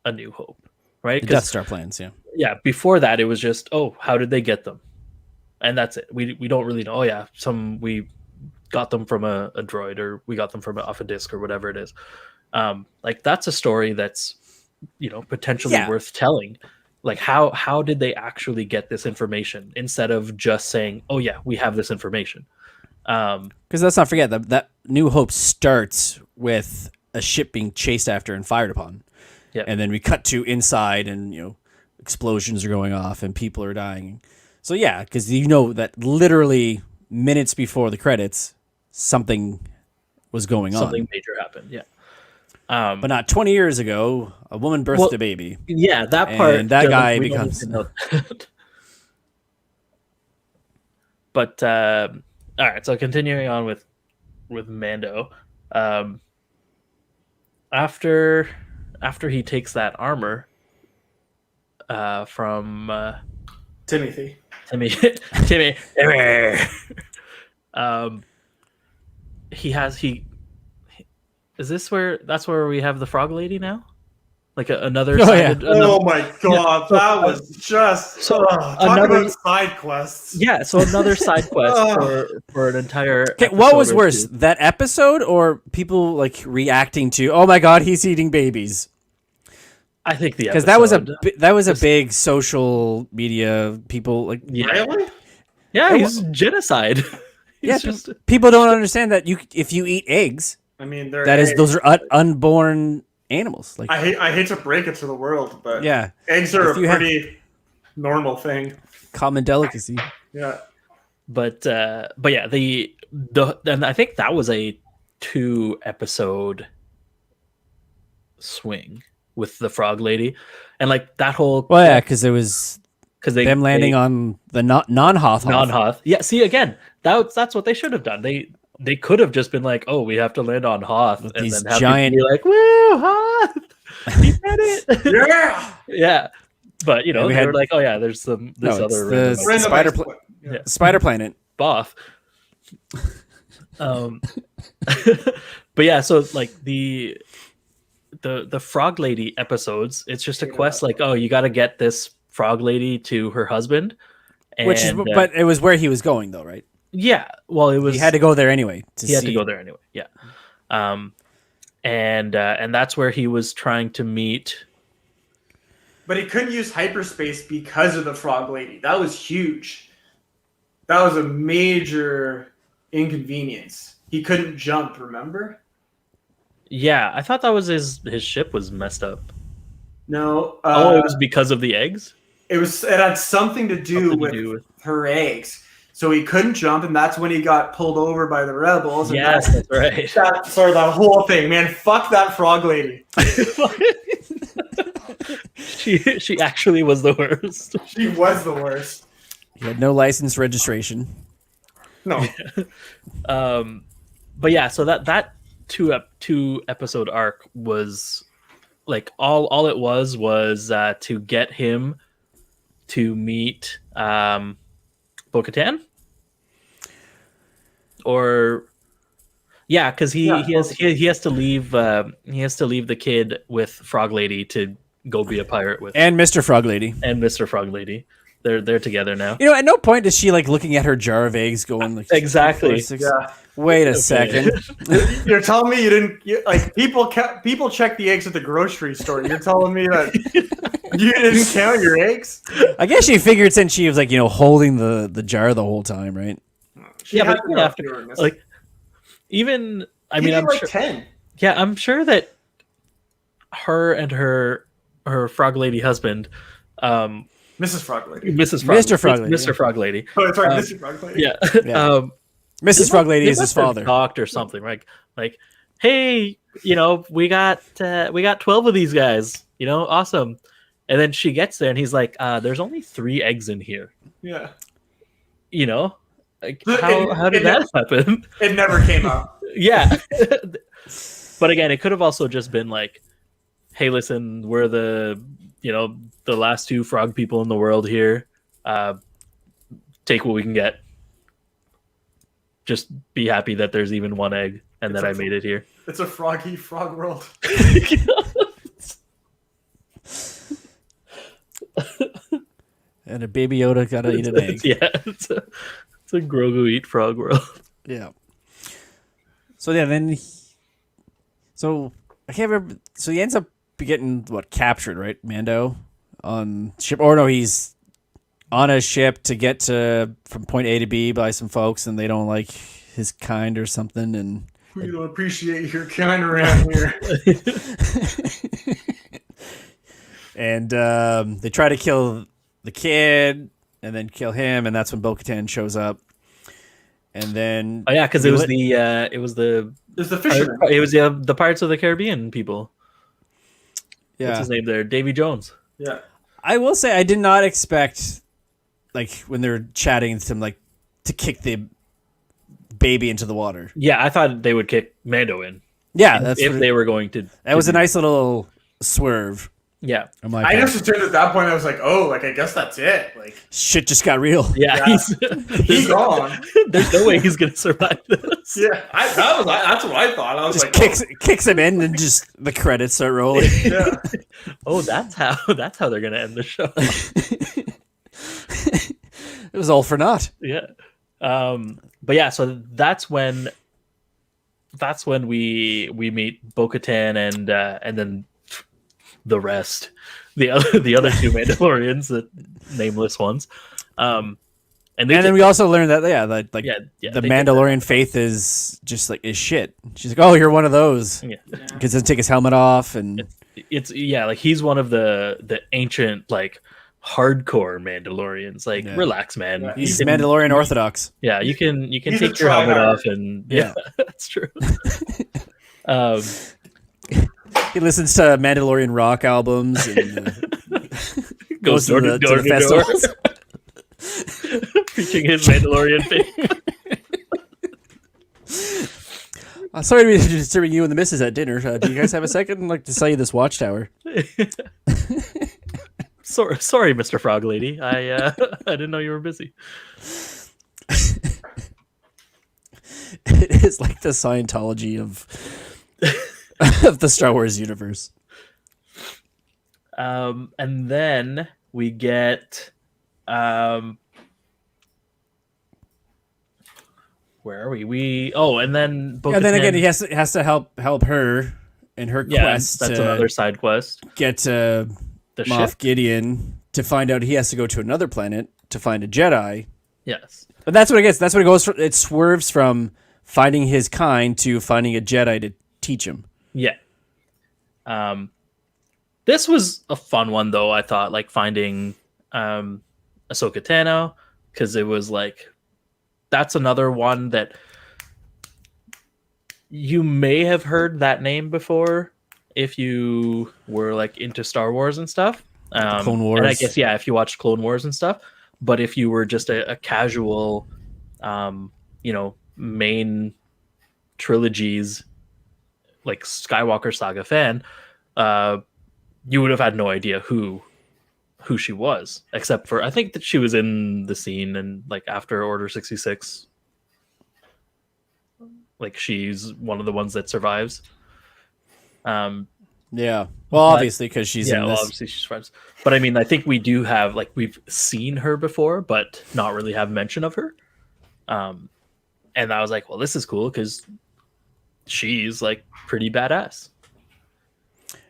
A New Hope, right? The Death Star plans. Yeah. Yeah, before that it was just, oh, how did they get them, and that's it. We don't really know. Oh yeah, we got them from a droid, or we got them from off a disc, or whatever it is. Like that's a story that's potentially worth telling. Like how did they actually get this information instead of just saying, oh yeah, we have this information. Because let's not forget that New Hope starts with a ship being chased after and fired upon. Yeah. And then we cut to inside, and explosions are going off and people are dying. So yeah, because that literally minutes before the credits, something was going Something on. major happened. Yeah. But not 20 years ago, a woman birthed a baby. Yeah, that part. And that guy becomes. But all right, so continuing on with Mando, after he takes that armor from Timothy. Timmy, he is this that's where we have the frog lady now, like another. Oh my god, that was just talk about side quests. Yeah, so another side quest for an entire. Okay, what was worse, that episode or people like reacting to? Oh my god, he's eating babies. I think the because that was a big social media people like. Really? Yeah, he's genocide. People don't understand that if you eat eggs, I mean, those are unborn animals. Like I hate to break it to the world, but yeah, eggs are a pretty normal thing, common delicacy. Yeah, but yeah, and I think that was a 2-episode swing with the frog lady, and like that whole. Well, yeah, because it was them landing on the non-Hoth. Non-Hoth. Yeah. See, again, that's what they should have done. They could have just been like, "Oh, we have to land on Hoth," with and these then have giant, be like, "Woo, Hoth! He did it!" Yeah, yeah. But we had like, "Oh yeah, there's this other the spider planet, Boff." But yeah, so like the frog lady episodes, it's just a quest. Like, oh, you got to get this frog lady to her husband, but it was where he was going though, right? Yeah, well, it was. He had to go there anyway. Had to go there anyway. Yeah, and that's where he was trying to meet. But he couldn't use hyperspace because of the frog lady. That was huge. That was a major inconvenience. He couldn't jump. Remember? Yeah, I thought that was his ship was messed up. No. It was because of the eggs. It had something to do with her eggs. So he couldn't jump, and that's when he got pulled over by the rebels. And yes, that's right. That whole thing, man. Fuck that frog lady. She actually was the worst. She was the worst. He had no license registration. No. But yeah, so that two episode arc was like all it was to get him to meet Bo-Katan, or yeah, because he has to leave the kid with Frog Lady to go be a pirate with, and Mr. Frog Lady. They're together now. At no point is she like looking at her jar of eggs, going like exactly. Yeah. Wait a second. You're telling me you didn't people check the eggs at the grocery store. You're telling me that you didn't count your eggs? I guess she figured since she was like holding the jar the whole time, right? But after like even I'm like sure 10. Yeah, I'm sure that her and her frog lady husband, Mrs. Frog Lady. Mr. Frog Lady. Oh, sorry, Mr. Frog Lady. Yeah. Mrs. Frog Lady They is his must have father. talked or something, like, hey, we got 12 of these guys, awesome. And then she gets there and he's like, there's only 3 eggs in here. Yeah. Like how did that happen? It never came up. Yeah. But again, it could have also just been like, hey, listen, we're the last 2 frog people in the world here. Take what we can get. Just be happy that there's even 1 egg and that I made it here. It's a froggy frog world. And a baby Yoda gotta eat an egg. Yeah, it's a Grogu eat frog world. Yeah. So yeah, then so I can't remember. So he ends up getting captured, right? Mando on ship, or no, he's on a ship to get from point A to B by some folks, and they don't like his kind or something, and We don't appreciate your kind around here. and they try to kill the kid and then kill him, and that's when Bo-Katan shows up. And then Oh yeah, because it was the There's the fisherman. it was the Pirates of the Caribbean people. What's his name there? Davy Jones. Yeah. I will say I did not expect, like, when they're chatting to him, like, to kick the baby into the water. Yeah, I thought they would kick Mando in. Yeah, that's if they were going to. That was a nice little swerve. Yeah, I'm like, I just assumed at that point I was like, oh, like I guess that's it. Like shit just got real. yeah, Yeah. He's gone. There's no way he's gonna survive this. Yeah, that's what I thought. I was Just like, kicks him in, and just the credits start rolling. yeah. Oh, that's how they're gonna end the show. It was all for naught. Yeah. But yeah, so that's when we meet Bo-Katan and then the rest, the other 2 Mandalorians, the nameless ones. And then we also learned that the they Mandalorian faith is just like is shit. She's like, oh, you're one of those. Yeah. Because doesn't take his helmet off, and It's like he's one of the ancient like hardcore Mandalorians. Like, Yeah. relax, man. Yeah. he's You can- Mandalorian Orthodox. Yeah, you can He's a take your helmet tryhard. off, and Yeah. that's true. He listens to Mandalorian rock albums and Goes door to door, festivals. preaching his Mandalorian faith. Sorry to be disturbing you and the missus at dinner. Do you guys have a second? I'd like to sell you this watchtower. Sorry, Mr. Frog Lady. I didn't know you were busy. It is like the Scientology of the Star Wars universe. And then we get where are we? And then And then again, Bo-Katan- he has to help her in her quest that's to another side quest. get The Moff ship. Gideon to find out he has to go to another planet to find a Jedi. Yes. But that's what it gets. That's what it goes from. It swerves from finding his kind to finding a Jedi to teach him. Yeah. This was a fun one though. I thought, like, finding Ahsoka Tano, because it was like, that's another one that you may have heard that name before if you were like into Star Wars and stuff. Clone Wars. And I guess, yeah, if you watched Clone Wars and stuff. But if you were just a casual, main trilogies, like Skywalker Saga fan, you would have had no idea who she was, except for I think that she was in the scene and like after Order 66. Like, she's one of the ones that survives. Yeah. Well, obviously, because she's in this. Obviously she survives. But I mean, I think we do have, like, we've seen her before, but not really have mention of her. And I was like, well, this is cool because she's like pretty badass.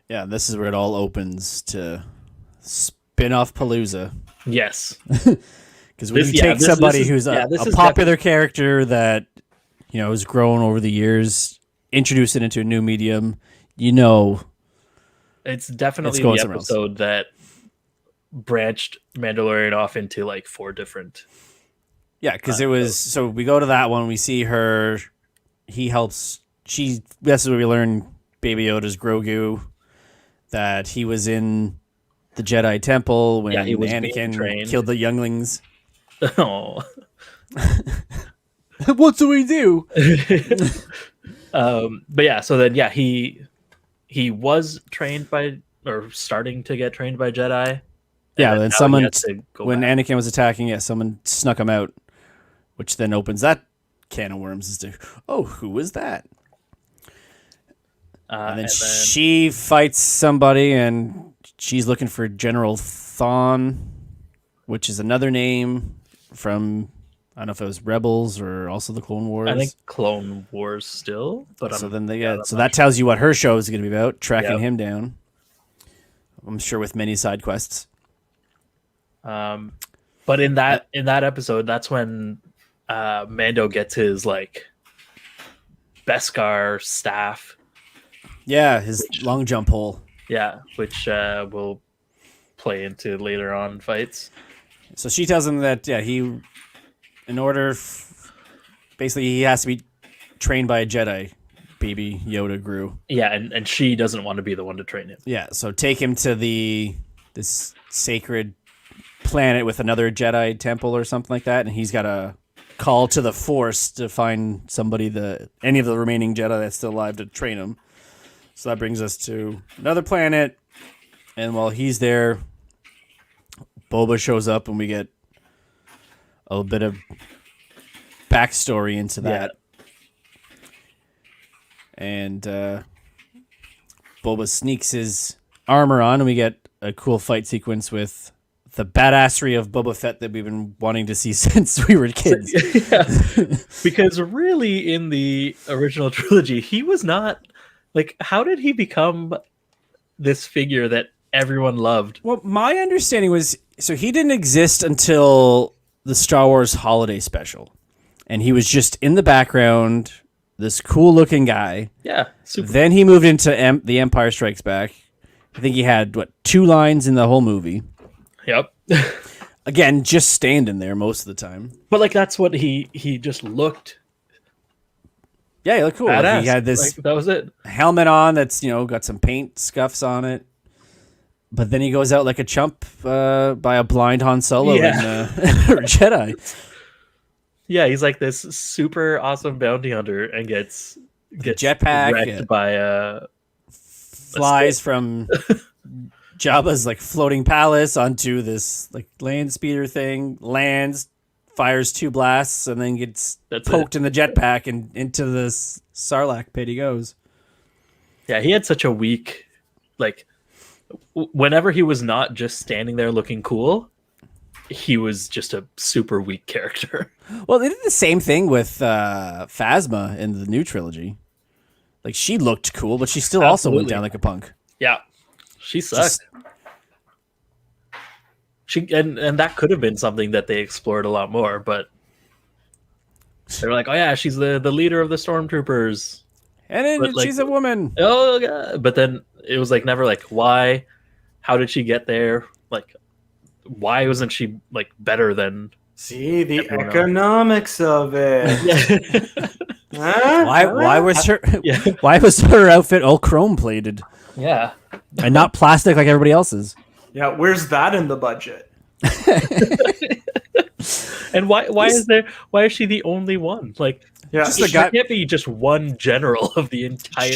Yeah, this is where it all opens to spin-off Palooza. Yes. Because when you take somebody who's a popular character that, has grown over the years, introduce it into a new medium, It's definitely going the somewhere else. episode that branched Mandalorian off into like 4 different Yeah, because it was so we go to that one. We see her. He helps. She. This is where we learn Baby Yoda's Grogu. That he was in the Jedi Temple when he was being Anakin trained. killed the younglings. Oh. What do we do? But yeah, so then he was trained by, or starting to get trained by Jedi. Yeah, and then now someone he has to go when back. Anakin was attacking, someone snuck him out, which then opens that can of worms as to who was that? And then she fights somebody, and she's looking for General Thawne, which is another name from, I don't know if it was Rebels or also the Clone Wars. I think Clone Wars still, but so I'm, then they yeah, so that tells you what her show is going to be about, tracking Yep. him down. I'm sure with many side quests. but in that episode, that's when Mando gets his like Beskar staff. Yeah, his long jump hole. Yeah, which will play into later on fights. So she tells him that he, in order, basically he has to be trained by a Jedi. Baby Yoda grew. Yeah, and she doesn't want to be the one to train him. Yeah, so take him to this sacred planet with another Jedi temple or something like that, and he's got a call to the Force to find somebody, any of the remaining Jedi that's still alive, to train him. So that brings us to another planet, and while he's there, Boba shows up, and we get a little bit of backstory into that. And Boba sneaks his armor on, and we get a cool fight sequence with the badassery of Boba Fett that we've been wanting to see since we were kids. Yeah. Because really, in the original trilogy, he was not like. How did he become this figure that everyone loved? Well, my understanding was, so he didn't exist until the Star Wars Holiday Special, and he was just in the background, this cool-looking guy. Yeah, super. Then he moved into The Empire Strikes Back. I think he had 2 lines in the whole movie. Yep. Again, just standing there most of the time. But like that's what he just looked. Yeah, he looked cool. Like, he had this like, that was it. helmet on that's got some paint scuffs on it. But then he goes out like a chump by a blind Han Solo in Jedi. Yeah, he's like this super awesome bounty hunter and gets jetpack, wrecked by flies from Jabba's floating palace onto this land speeder thing, lands, fires 2 blasts, and then gets poked in the jetpack and into this Sarlacc pit he goes. Yeah, he had such a weak, whenever he was not just standing there looking cool, he was just a super weak character. Well, they did the same thing with Phasma in the new trilogy. She looked cool, but she still also went down like a punk. Yeah, she sucked. And that could have been something that they explored a lot more, but they were like, "Oh yeah, she's the leader of the stormtroopers." And then she's a woman. Oh god! But then it was never why? How did she get there? Why wasn't she better than? See the economics of it. Huh? Why was her why was her outfit all chrome plated Yeah. and not plastic like everybody else's? Yeah, where's that in the budget? And why is she the only one? Just there can't be just one general of the entire.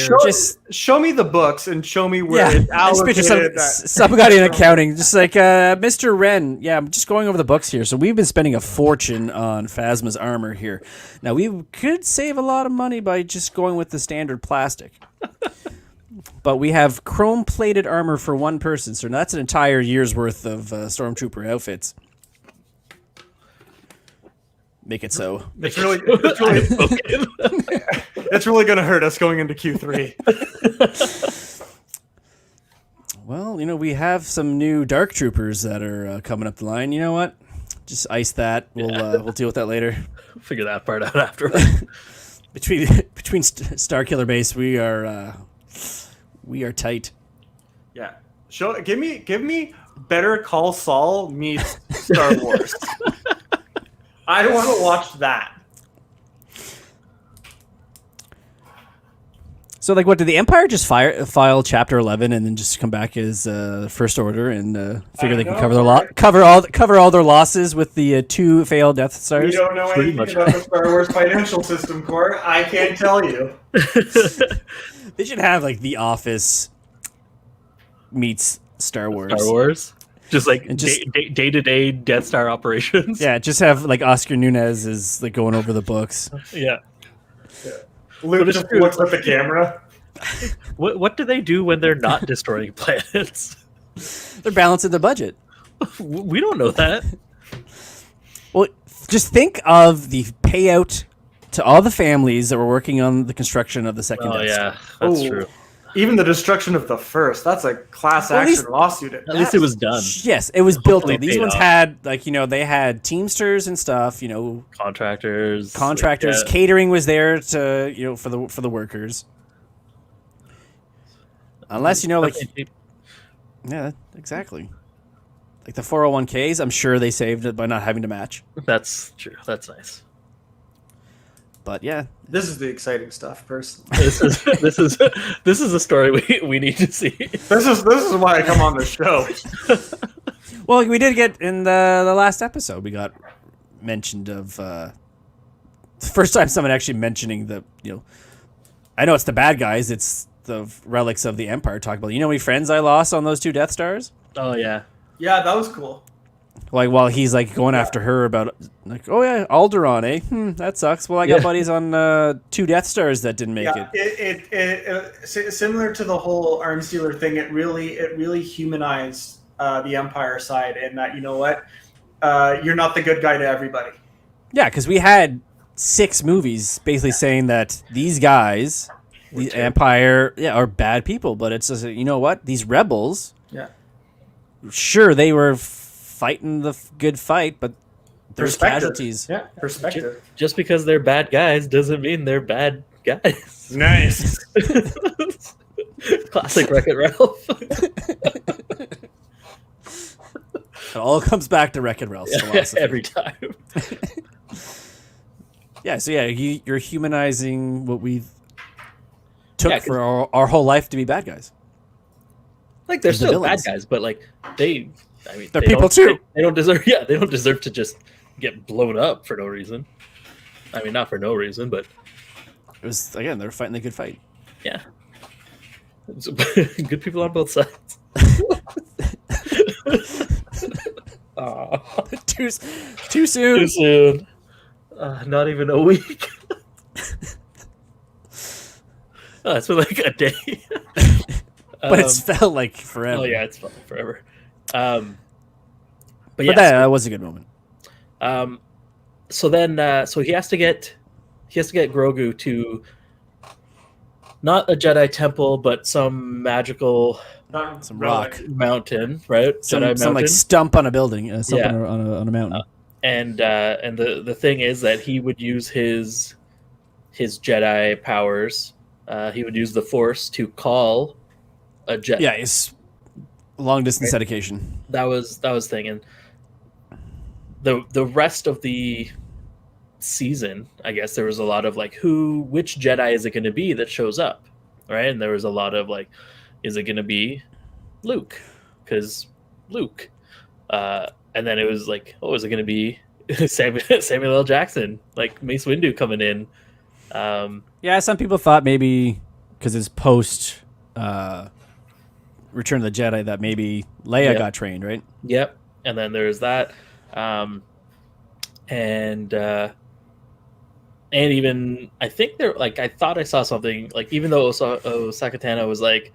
Show me the books and show me where it's allocated. Some guy in accounting, just Mr. Wren. Yeah, I'm just going over the books here. So we've been spending a fortune on Phasma's armor here. Now we could save a lot of money by just going with the standard plastic. But we have chrome-plated armor for one person, so that's an entire year's worth of Stormtrooper outfits. Make it so. It's really going to hurt us going into Q3. Well, we have some new Dark Troopers that are coming up the line. You know what? Just ice that. We'll deal with that later. Figure that part out afterward. Between Star Killer Base, we are tight. Yeah. Give me Better Call Saul meets Star Wars. I want to watch that. So, like, what did the Empire just file Chapter 11 and then just come back as First Order and figure they can cover all their losses with the 2 failed Death Stars? We don't know anything about the Star Wars financial system, Core. I can't tell you. They should have like The Office meets Star Wars. Star Wars, just like And just- day-to-day Death Star operations. Yeah, just have like Oscar Nunez is like going over the books. Yeah. Luke just looks at the camera. What do they do when they're not destroying planets? They're balancing the budget. We don't know that. Well, just think of the payout to all the families that were working on the construction of the second Oh Death Star. yeah, that's Oh, true. Even the destruction of the first. That's a class Well, at action least- lawsuit. At least it was done. Yes, it was built. Hopefully Though. These paid ones off. had like they had Teamsters and stuff. Contractors, Contractors, like, catering was there to for the workers. Unless like yeah, exactly. Like the 401ks, I'm sure they saved it by not having to match. that's true. That's nice. But yeah, This is the exciting stuff, personally. This is a story we need to see. This is why I come on the show. well, we did get in the last episode. We got mentioned of the first time someone actually mentioning the I know it's the bad guys. It's the relics of the Empire. Talk about how many friends I lost on those 2 Death Stars. Oh yeah. Yeah, that was cool. Like while he's like going after her about like, oh yeah, Alderaan, that sucks. Well, I got buddies on 2 Death Stars that didn't make Yeah, it. it similar to the whole arms dealer thing. It really humanized the Empire side, and that you're not the good guy to everybody. Yeah, because we had 6 movies basically saying that these guys, the Empire, are bad people, but it's just what these rebels. Yeah. Sure, they were fighting the good fight, but there's Perspective. casualties. Yeah, perspective. Just because they're bad guys doesn't mean they're bad guys. Nice. Classic Wreck-It Ralph. It all comes back to Wreck-It Ralph's philosophy. Every time. Yeah, so you're humanizing what we took Yeah, 'cause- for our whole life to be bad guys. Like they're The still villains. bad guys, but like they're people too. They don't deserve. Yeah, they don't deserve to just get blown up for no reason. I mean, not for no reason, but It was again, they're fighting the good fight. yeah, good people on both sides. Aw, Too too soon. soon. Not even a week. Oh, it's been like a day. But it's felt like forever. Oh yeah, it's fun forever. But But yeah, that was a good moment. so then so he has to get Grogu to not a Jedi temple, but some magical Some rock. mountain, right? Some Jedi mountain. like stump on a building, stump Yeah. on a mountain. And the thing is that he would use his Jedi powers. He would use the Force to call a Jedi. Yeah, it's long distance dedication. That was thing, and the rest of the season, I guess there was a lot of like which Jedi is it going to be that shows up, right? And there was a lot of like, is it going to be Luke? Because Luke, and then it was like, oh, is it going to be Samuel L. Jackson, like Mace Windu coming in? Yeah, some people thought maybe because it's post Return of the Jedi that maybe Leia Yeah. got trained, right? Yep. And then there's that. And even I think there I thought I saw something like, even though Osaka Tano was like,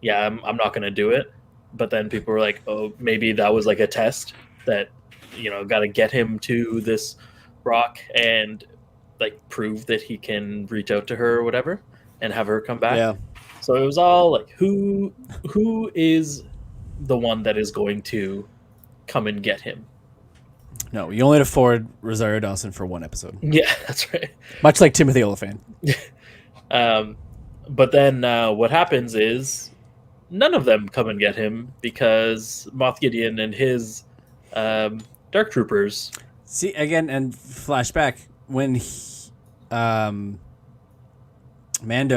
yeah, I'm not gonna do it, but then people were like, oh, maybe that was like a test that got to get him to this rock and like prove that he can reach out to her or whatever and have her come back. Yeah. So it was all like, who is the one that is going to come and get him? No, you only afford Rosario Dawson for one episode, Yeah, that's right. much like Timothy Olyphant. But then what happens is none of them come and get him because Moff Gideon and his Dark Troopers See again and flashback when Mando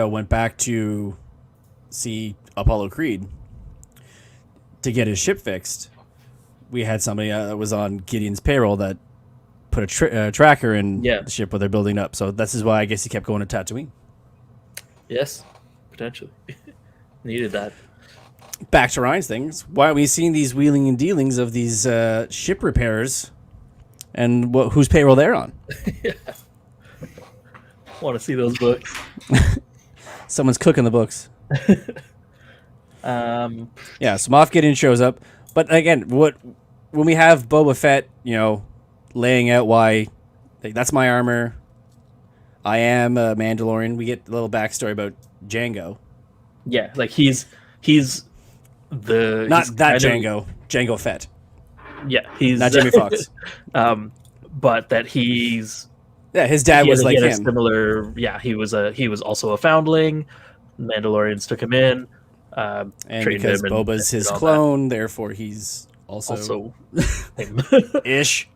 went back to see Apollo Creed to get his ship fixed. We had somebody that was on Gideon's payroll that put a tracker in the ship where they're building up. So this is why I guess he kept going to Tatooine. Yes, potentially. Needed that. Back to Ryan's things. Why are we seeing these wheeling and dealings of these ship repairs and whose payroll they're on? Want to see those books. Someone's cooking the books. Yeah, so Moff Gideon shows up. But again, when we have Boba Fett, laying out why that's my armor, I am a Mandalorian, we get a little backstory about Django. Yeah, like he's the not he's that Django, Django Fett. Yeah, he's not Jamie Foxx. But that he's his dad was like him. Similar. Yeah, he was also a foundling. Mandalorians took him in, and because Boba's his clone, therefore he's also him. ish.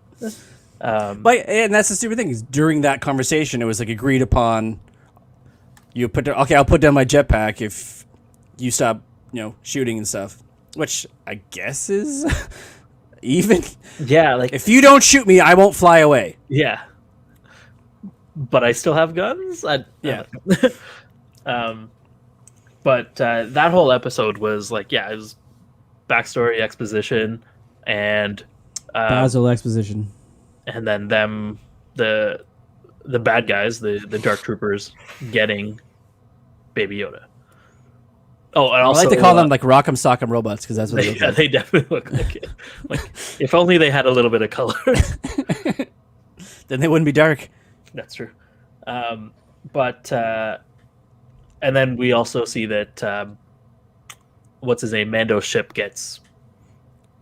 But and that's the stupid thing is during that conversation it was like agreed upon. You I'll put down my jetpack if you stop shooting and stuff, which I guess is even. Yeah, like if you don't shoot me, I won't fly away. Yeah, but I still have guns. But that whole episode was like, it was backstory, exposition, and Basil exposition, and then the bad guys, the Dark Troopers, getting Baby Yoda. Oh, and also I like to call them like Rock'em Sock'em robots because that's what they look like. They definitely look like it. Like if only they had a little bit of color, then they wouldn't be dark. That's true. But and then we also see that what's his name, Mando's ship gets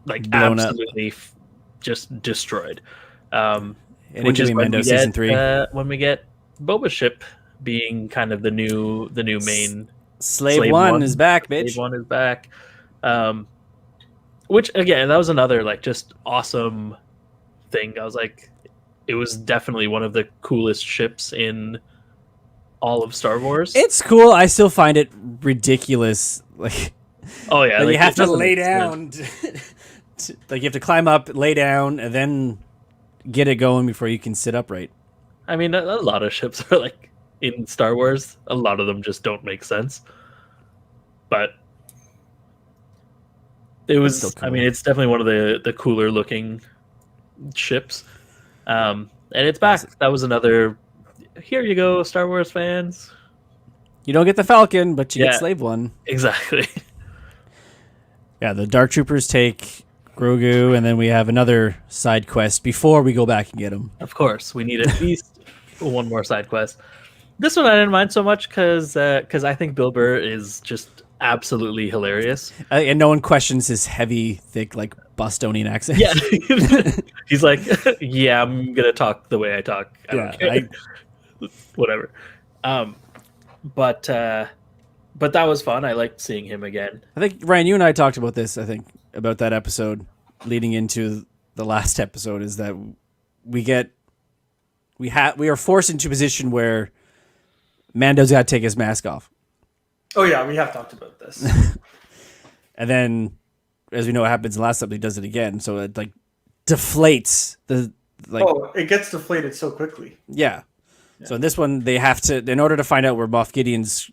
like blown absolutely just destroyed. Which is Mando season 3 when we get Boba's ship being kind of the new main. Slave One is back, bitch. Slave One is back. Which again, that was another like just awesome thing. I was like, it was definitely one of the coolest ships in all of Star Wars. It's cool. I still find it ridiculous. Like, oh yeah, like you have to lay down. Like you have to climb up, lay down, and then get it going before you can sit upright. I mean, a lot of ships are like in Star Wars. A lot of them just don't make sense. But it was. Cool. I mean, it's definitely one of the cooler looking ships. And it's back. That was another. Here you go, Star Wars fans. You don't get the Falcon, but you get Slave One. Exactly. Yeah, the Dark Troopers take Grogu, and then we have another side quest before we go back and get him. Of course, we need at least one more side quest. This one I didn't mind so much because I think Bill Burr is just absolutely hilarious. And no one questions his heavy, thick, like Bostonian accent. Yeah, he's like, yeah, I'm gonna talk the way I talk. I don't care. Whatever. But that was fun. I liked seeing him again. I think Ryan, you and I talked about this. I think about that episode leading into the last episode is that we are forced into a position where Mando's got to take his mask off. Oh yeah, we have talked about this. And then, as we know, what happens in the last episode, he does it again. So it like deflates the like. Oh, it gets deflated so quickly. Yeah. So in this one, they have to, in order to find out where Moff Gideon's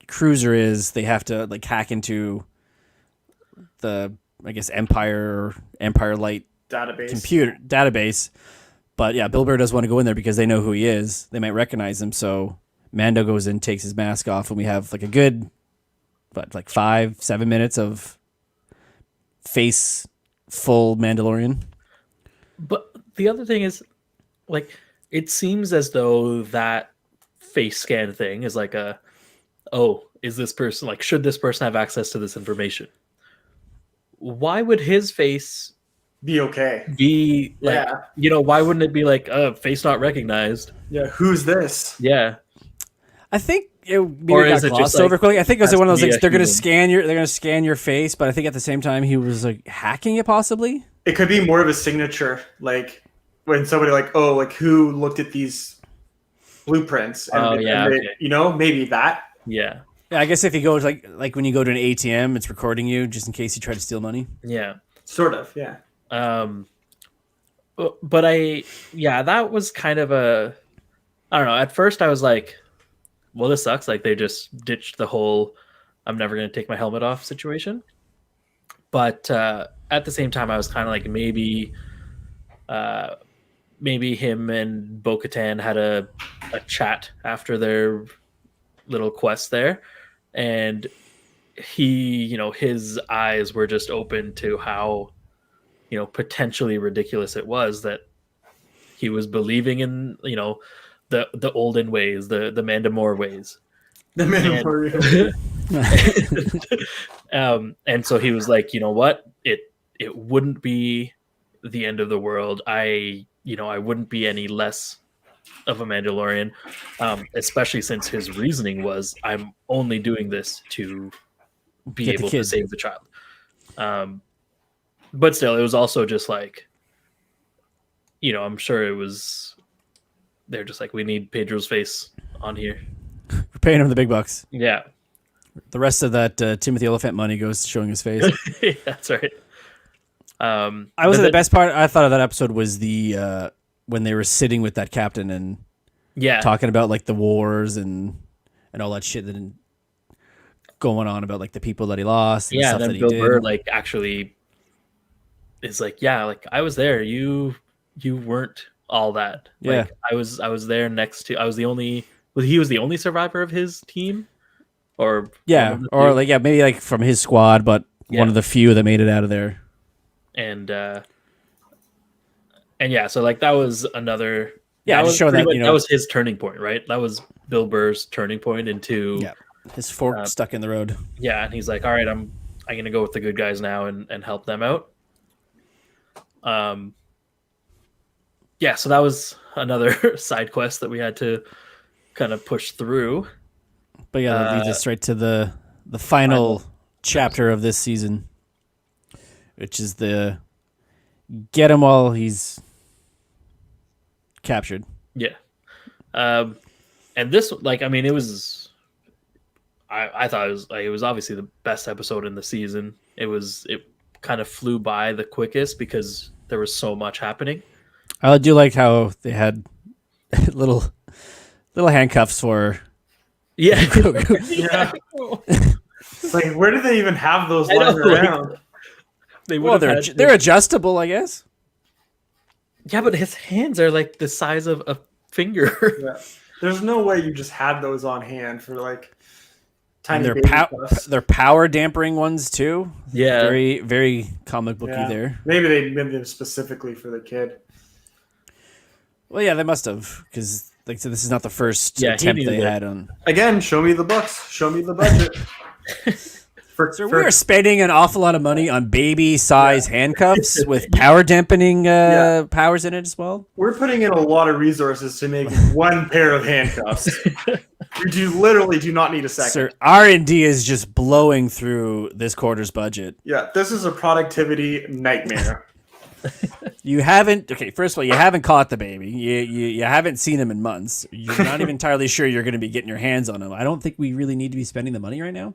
cruiser is, they have to like hack into the, I guess, Empire Light database. But yeah, Bill Burr does want to go in there because they know who he is. They might recognize him. So Mando goes in, takes his mask off, and we have like a good, 5-7 minutes of face full Mandalorian. But the other thing is, like, it seems as though that face scan thing is like is this person, like, should this person have access to this information? Why would his face be okay? Be like, why wouldn't it be like, face not recognized? Yeah, who's this? Yeah. I think it got glossed over quickly. I think it was one of those things. They're going to scan your face, but I think at the same time he was like hacking it possibly. It could be more of a signature, like when somebody like, oh, like who looked at these blueprints? And, okay. Maybe that. Yeah. Yeah, I guess if you go like when you go to an ATM, it's recording you just in case you try to steal money. Yeah. Sort of, yeah. But that was kind of I don't know. At first I was like, well, this sucks. Like they just ditched the whole I'm never going to take my helmet off situation. But at the same time, I was kind of like maybe him and Bo-Katan had a chat after their little quest there. And he, his eyes were just open to how, potentially ridiculous it was that he was believing in, the olden ways, the Mandalore ways. The Mandalorian. And so he was like, you know what? It wouldn't be the end of the world. I wouldn't be any less of a Mandalorian, especially since his reasoning was, I'm only doing this to be able to save the child. But still, it was also just like, I'm sure it was, they're just like, we need Pedro's face on here. We're paying him the big bucks. Yeah. The rest of that Timothy Oliphant money goes to showing his face. Yeah, that's right. The best part I thought of that episode was the when they were sitting with that captain and talking about like the wars and all that shit that going on about like the people that he lost. And stuff then that he Bill did. Burr like actually is like, yeah, like I was there. You weren't all that. Yeah, like, I was there next to. I was the only. He was the only survivor of his team, or maybe like from his squad, but one of the few that made it out of there. And yeah, so like that was another. Yeah, that just show that that was his turning point, right? That was Bill Burr's turning point into his fork stuck in the road. Yeah, and he's like, all right, I'm gonna go with the good guys now and help them out. So that was another side quest that we had to kind of push through. But yeah, that leads us straight to the final chapter of this season, which is the get him while he's captured. Yeah. And this, it was, I thought it was obviously the best episode in the season. It kind of flew by the quickest because there was so much happening. I do like how they had little handcuffs for Grogu. Yeah. It's like, where do they even have those lying around? They're adjustable, I guess. Yeah, but his hands are like the size of a finger. Yeah. There's no way you just had those on hand for like tiny. And they're power dampering ones too. Yeah, very very comic booky there. Maybe they made them specifically for the kid. Well, yeah, they must have, because like so this is not the first attempt they had on. Again, show me the books. Show me the budget. We are spending an awful lot of money on baby-size handcuffs with power dampening powers in it as well. We're putting in a lot of resources to make one pair of handcuffs. You literally do not need a second. Sir, R&D is just blowing through this quarter's budget. Yeah, this is a productivity nightmare. First of all, you haven't caught the baby. You haven't seen him in months. You're not even entirely sure you're going to be getting your hands on him. I don't think we really need to be spending the money right now.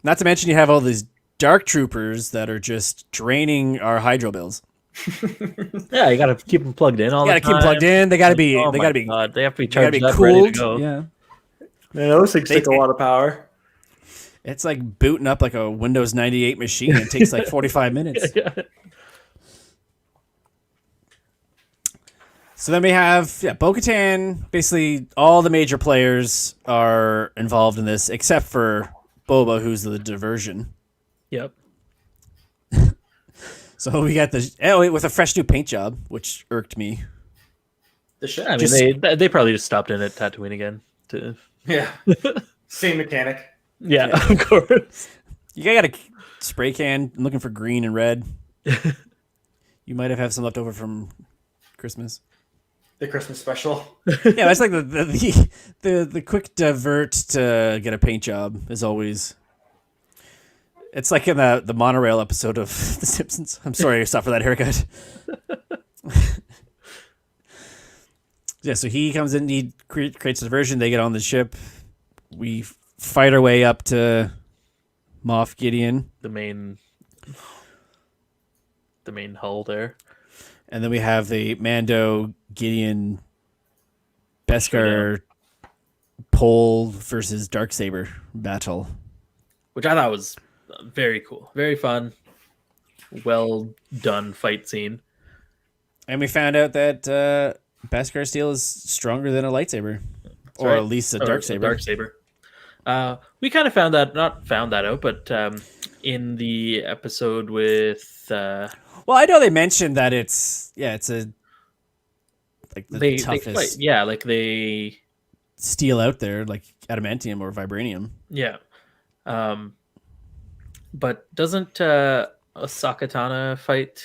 Not to mention you have all these dark troopers that are just draining our hydro bills. Yeah, you got to keep them plugged in all the time. You got to keep them plugged in. They got to be. Oh they got to be. God, they have to be charged up, cooled. ready to go. Yeah. Man, those things take a lot of power. It's like booting up like a Windows 98 machine. It takes like 45 minutes. So then we have Bo-Katan. Basically, all the major players are involved in this, except for Boba, who's the diversion. Yep. So we got with a fresh new paint job, which irked me. I mean, they probably just stopped in at Tatooine again. Yeah. Same mechanic. Yeah, of course. You got a spray can. I'm looking for green and red. You might have some left over from Christmas. The Christmas special. Yeah, that's like the quick divert to get a paint job is always It's like in the monorail episode of The Simpsons. I'm sorry I suffered that haircut. Yeah, so he comes in, he creates a diversion, they get on the ship. We fight our way up to Moff Gideon. The main hull there. And then we have the Mando, Gideon, Beskar, Pole versus Darksaber battle. Which I thought was very cool. Very fun. Well done fight scene. And we found out that Beskar steel is stronger than a lightsaber. That's or right. at least a Darksaber. We kind of not found that out, but in the episode with... Well, I know they mentioned that it's a like the toughest they fight. Yeah, like they... steel out there, like adamantium or vibranium. Yeah. But doesn't Sakatana fight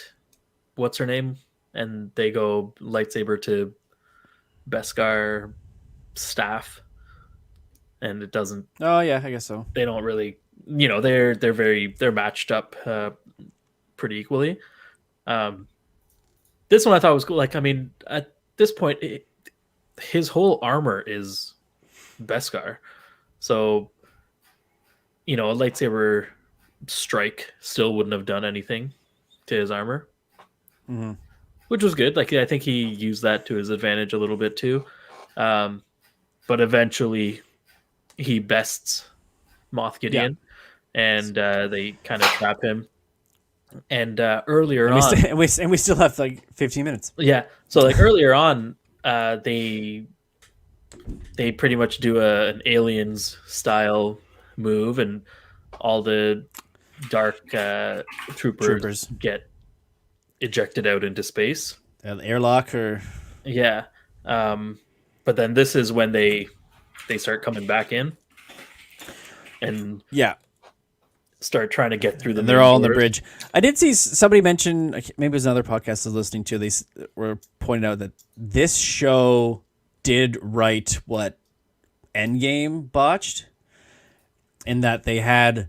what's her name? And they go lightsaber to Beskar staff. And it doesn't... Oh yeah, I guess so. They don't really... they're matched up pretty equally. This one I thought was cool. Like, I mean, at this point, his whole armor is Beskar. So, a lightsaber strike still wouldn't have done anything to his armor, which was good. Like, I think he used that to his advantage a little bit too. But eventually, he bests Moff Gideon, and they kind of trap him. And earlier on, and we still have like 15 minutes. Yeah, so like earlier on, they pretty much do an Aliens style move, and all the dark troopers get ejected out into space. The airlock, or yeah, but then this is when they start coming back in, and start trying to get through the. And they're all on the bridge. I did see somebody mention, maybe it was another podcast I was listening to. They were pointing out that this show did right what Endgame botched, in that they had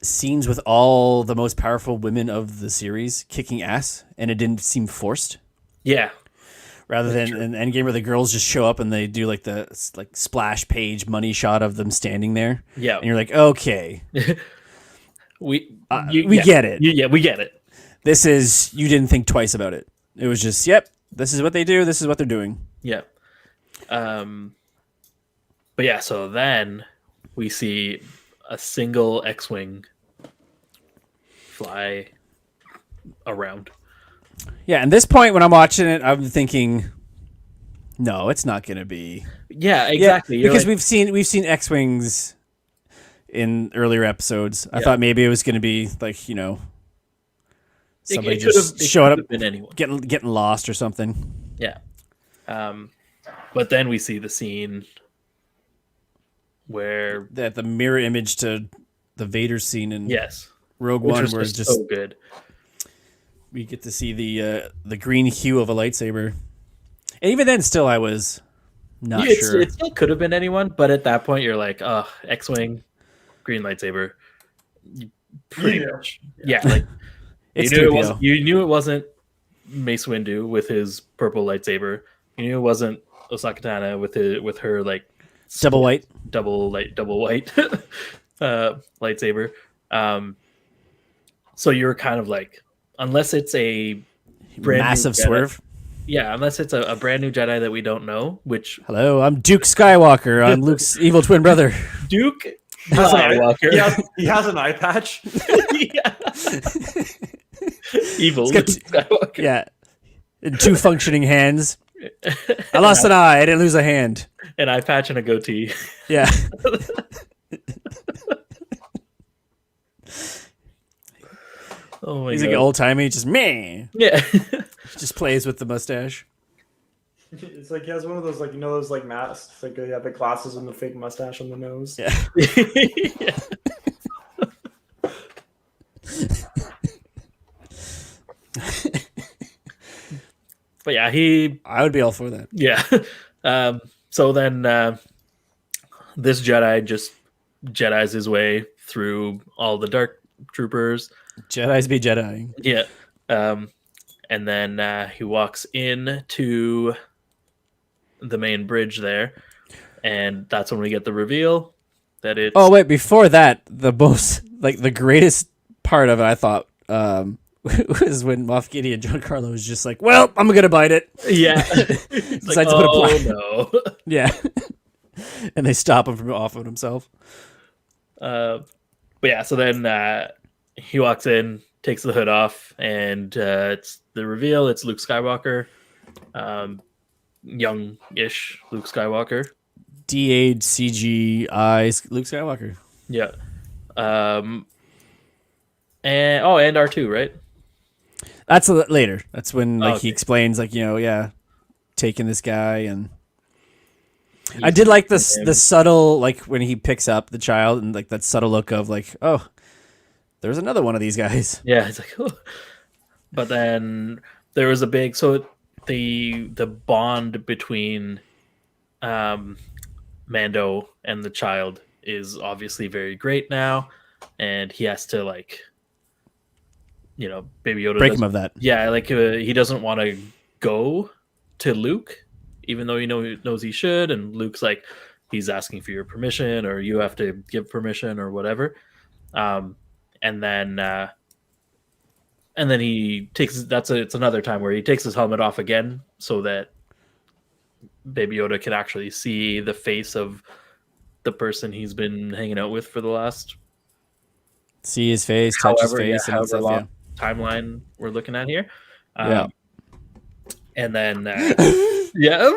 scenes with all the most powerful women of the series kicking ass, and it didn't seem forced. Yeah. Rather than an Endgame where the girls just show up and they do like the splash page money shot of them standing there. Yeah. And you're like, okay. We get it. We get it. This is, you didn't think twice about it. It was just, yep, this is what they do. This is what they're doing. Yeah. But yeah, so then we see a single X-Wing fly around. Yeah, and this point when I'm watching it, I'm thinking, no, it's not going to be. Yeah, exactly. Yeah, because we've seen X-Wings in earlier episodes. I thought maybe it was going to be like, somebody just showed up, been anyone. getting lost or something. Yeah. But then we see the scene where the mirror image to the Vader scene in Rogue Which One, was where it's just so good. We get to see the green hue of a lightsaber, and even then, still I was not sure. It still could have been anyone, but at that point, you're like, oh, X-Wing, green lightsaber. Pretty much. Yeah, like you knew it wasn't Mace Windu with his purple lightsaber. You knew it wasn't Osaka Tana with her like double white lightsaber. So you're kind of like, unless it's a brand massive new swerve. Yeah, unless it's a brand new Jedi that we don't know. Which hello, I'm Duke Skywalker. I'm Luke's evil twin brother. Duke Skywalker. He has an eye patch. Evil Luke Skywalker. Yeah, and 2 functioning hands. I lost an eye. I didn't lose a hand. An eye patch and a goatee. Yeah. Oh my He's God. like old timey, just me. Yeah. Just plays with the mustache. It's like he has one of those, like, those like masks, like the glasses and the fake mustache on the nose. Yeah. Yeah. But yeah, I would be all for that. Yeah. So then this Jedi just Jedis his way through all the dark troopers. Jedi's be Jediing. Yeah. And then he walks in to the main bridge there, and that's when we get the reveal that it's. Oh wait, before that, the most the greatest part of it, I thought, was when Moff Gideon Giancarlo was just like, "Well, I'm gonna bite it." Yeah. It's like, oh no. Yeah. And they stop him from off of himself. But yeah, so then he walks in, takes the hood off, and it's the reveal. It's Luke Skywalker, young-ish Luke Skywalker. De-aged CGI Luke Skywalker. Yeah. And R2, right? That's later. That's when he Okay. explains taking this guy, and I did like the subtle when he picks up the child and that subtle look of oh, there's another one of these guys. Yeah, it's like, oh. But then there was a big the bond between Mando and the child is obviously very great now, and he has to Baby Yoda Break him of that. Yeah, he doesn't want to go to Luke, even though he knows he should, and Luke's he's asking for your permission, or you have to give permission, or whatever. And then he takes it's another time where he takes his helmet off again so that Baby Yoda can actually see the face of the person he's been hanging out with for the last See his face, touch his face, and however stuff. long timeline we're looking at here. Yeah. And then yeah.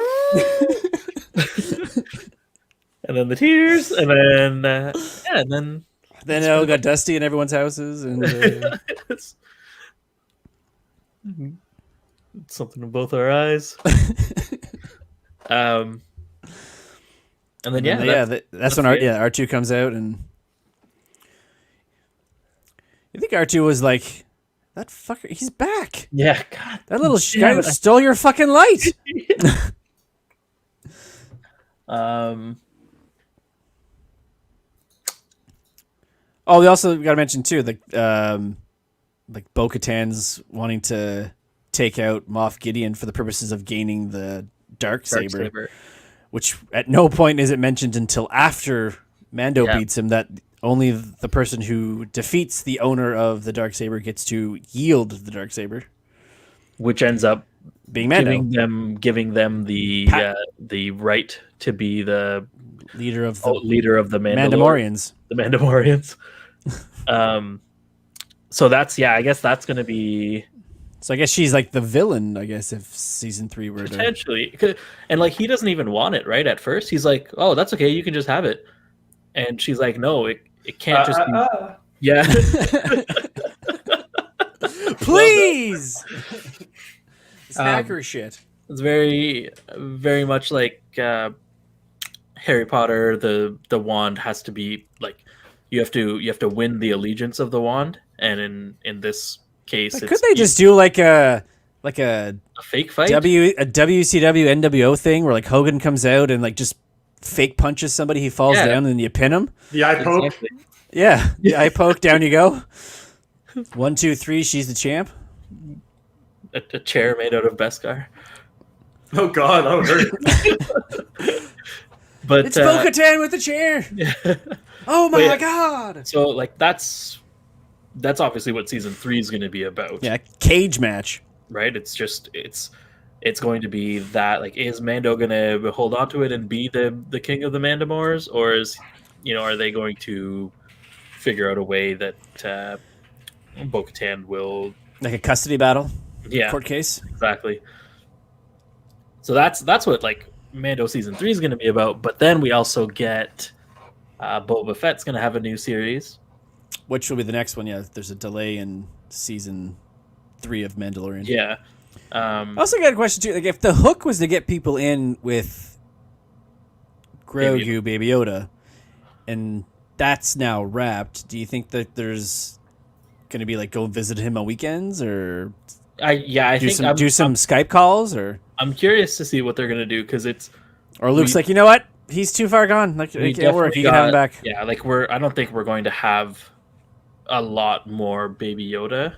And then the tears, and then and then Then it all got dusty in everyone's houses, and it's something in both our eyes. And then that's when R2 comes out, and you think R2 was like, that fucker, he's back. Yeah, God, That little guy stole your fucking light. Oh, we also got to mention too, Bo-Katan's wanting to take out Moff Gideon for the purposes of gaining the dark saber, which at no point is it mentioned until after Mando beats him that only the person who defeats the owner of the dark saber gets to yield the dark saber, which ends up being Mando, giving them the right to be the leader of the Mandalorians. The Mandalorians. So that's I guess that's going to be. So I guess she's the villain. I guess if season 3 were potentially, and he doesn't even want it right at first. He's like, "Oh, that's okay, you can just have it," and she's like, "No, it can't just be." Yeah. Please. Snacker shit. It's very, very much like Harry Potter. The wand has to be you have to win the allegiance of the wand, and in this case, could they just do a fake fight, a WCW NWO thing where Hogan comes out and just fake punches somebody, he falls down, and then you pin him. The eye poke. Exactly. Yeah, the eye poke. Down you go. 1, 2, 3. She's the champ. A chair made out of Beskar. Oh God, that would hurt. But it's Bo-Katan with the chair. Oh my God! So that's obviously what season 3 is going to be about. Yeah, cage match. Right? It's going to be that is Mando going to hold on to it and be the king of the Mandamores, or are they going to figure out a way that Bo-Katan will a custody battle? Yeah, court case. Exactly. So that's what Mando season 3 is going to be about. But then we also get Boba Fett's going to have a new series, which will be the next one. Yeah, there's a delay in season 3 of Mandalorian. Yeah. I also got a question too. If the hook was to get people in with Grogu, Baby Yoda, and that's now wrapped, do you think that there's going to be go visit him on weekends, or I think do some Skype calls, or I'm curious to see what they're going to do, because or Luke's you know what, he's too far gone. It can't work. You can have him back. Yeah, I don't think we're going to have a lot more Baby Yoda,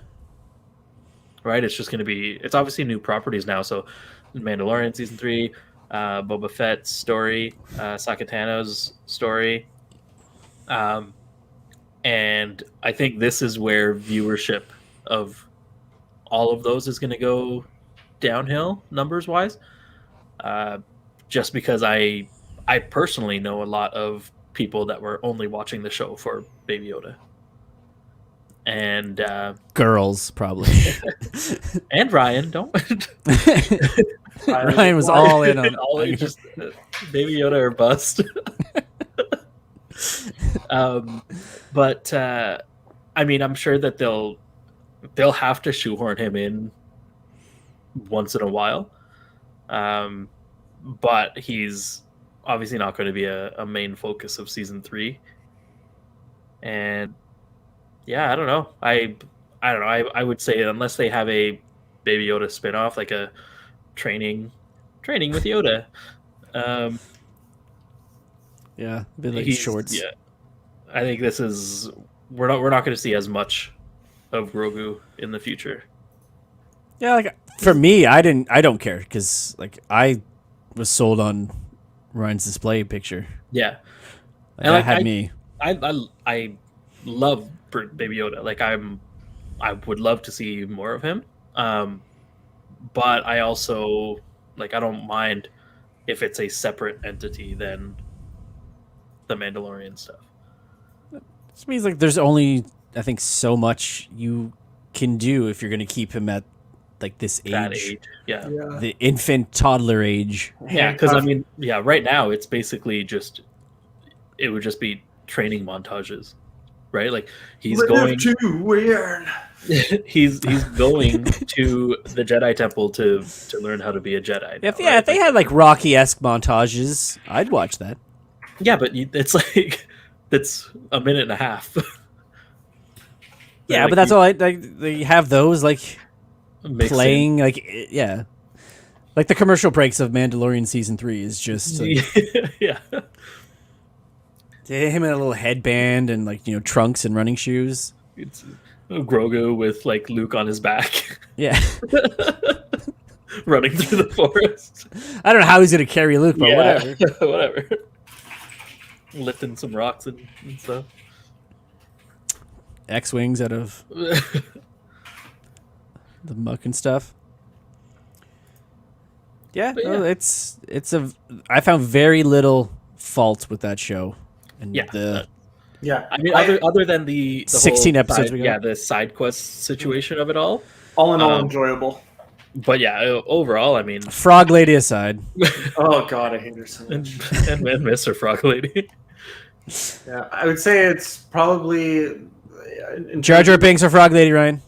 right? It's just going to be, it's obviously new properties now. So Mandalorian season 3, Boba Fett's story, Sakatano's story. And I think this is where viewership of all of those is going to go downhill numbers wise. Just because I personally know a lot of people that were only watching the show for Baby Yoda. And Girls, probably. and Ryan, don't. Ryan was all in on all just Baby Yoda or bust. But I mean, I'm sure that they'll have to shoehorn him in once in a while. But he's obviously not going to be a main focus of season 3. And yeah, I don't know. I don't know. I would say unless they have a Baby Yoda spinoff, like a training with Yoda. Yeah, a bit like shorts. Yeah, I think this is we're not going to see as much of Grogu in the future. Yeah, like for me, I don't care because like I was sold on Ryan's display picture. Yeah, Like, that had me. I love Baby Yoda. Like I would love to see more of him. But I also like I don't mind if it's a separate entity than the Mandalorian stuff. This means like there's only I think so much you can do if you're going to keep him at like this age. That age, yeah. The infant toddler age. Yeah, because I mean, yeah, right now it's basically just it would just be training montages, right? Like he's going to win. he's going to the Jedi Temple to learn how to be a Jedi. If now, right? if they had like Rocky-esque montages, I'd watch that. Yeah, but it's like it's a minute and a half. Yeah, Like, but that's all. They have those like playing, like yeah, like the commercial breaks of Mandalorian season 3 is just yeah. him in a little headband and like trunks and running shoes. It's Grogu with like Luke on his back, Yeah, running through the forest. I don't know how he's gonna carry Luke, but whatever. Whatever. Lifting some rocks and stuff. X-wings out of the muck and stuff. Yeah, But no, it's I found very little fault with that show, and Yeah. Yeah, I mean, other than the 16 whole episodes side, we got. yeah, the side quest situation of it all. all in all, enjoyable. But yeah, overall, I mean, Frog Lady aside. Oh god, I hate her so and, much. and Mr. Frog Lady. Yeah, I would say it's probably Jar Jar Binks or Frog Lady, Ryan?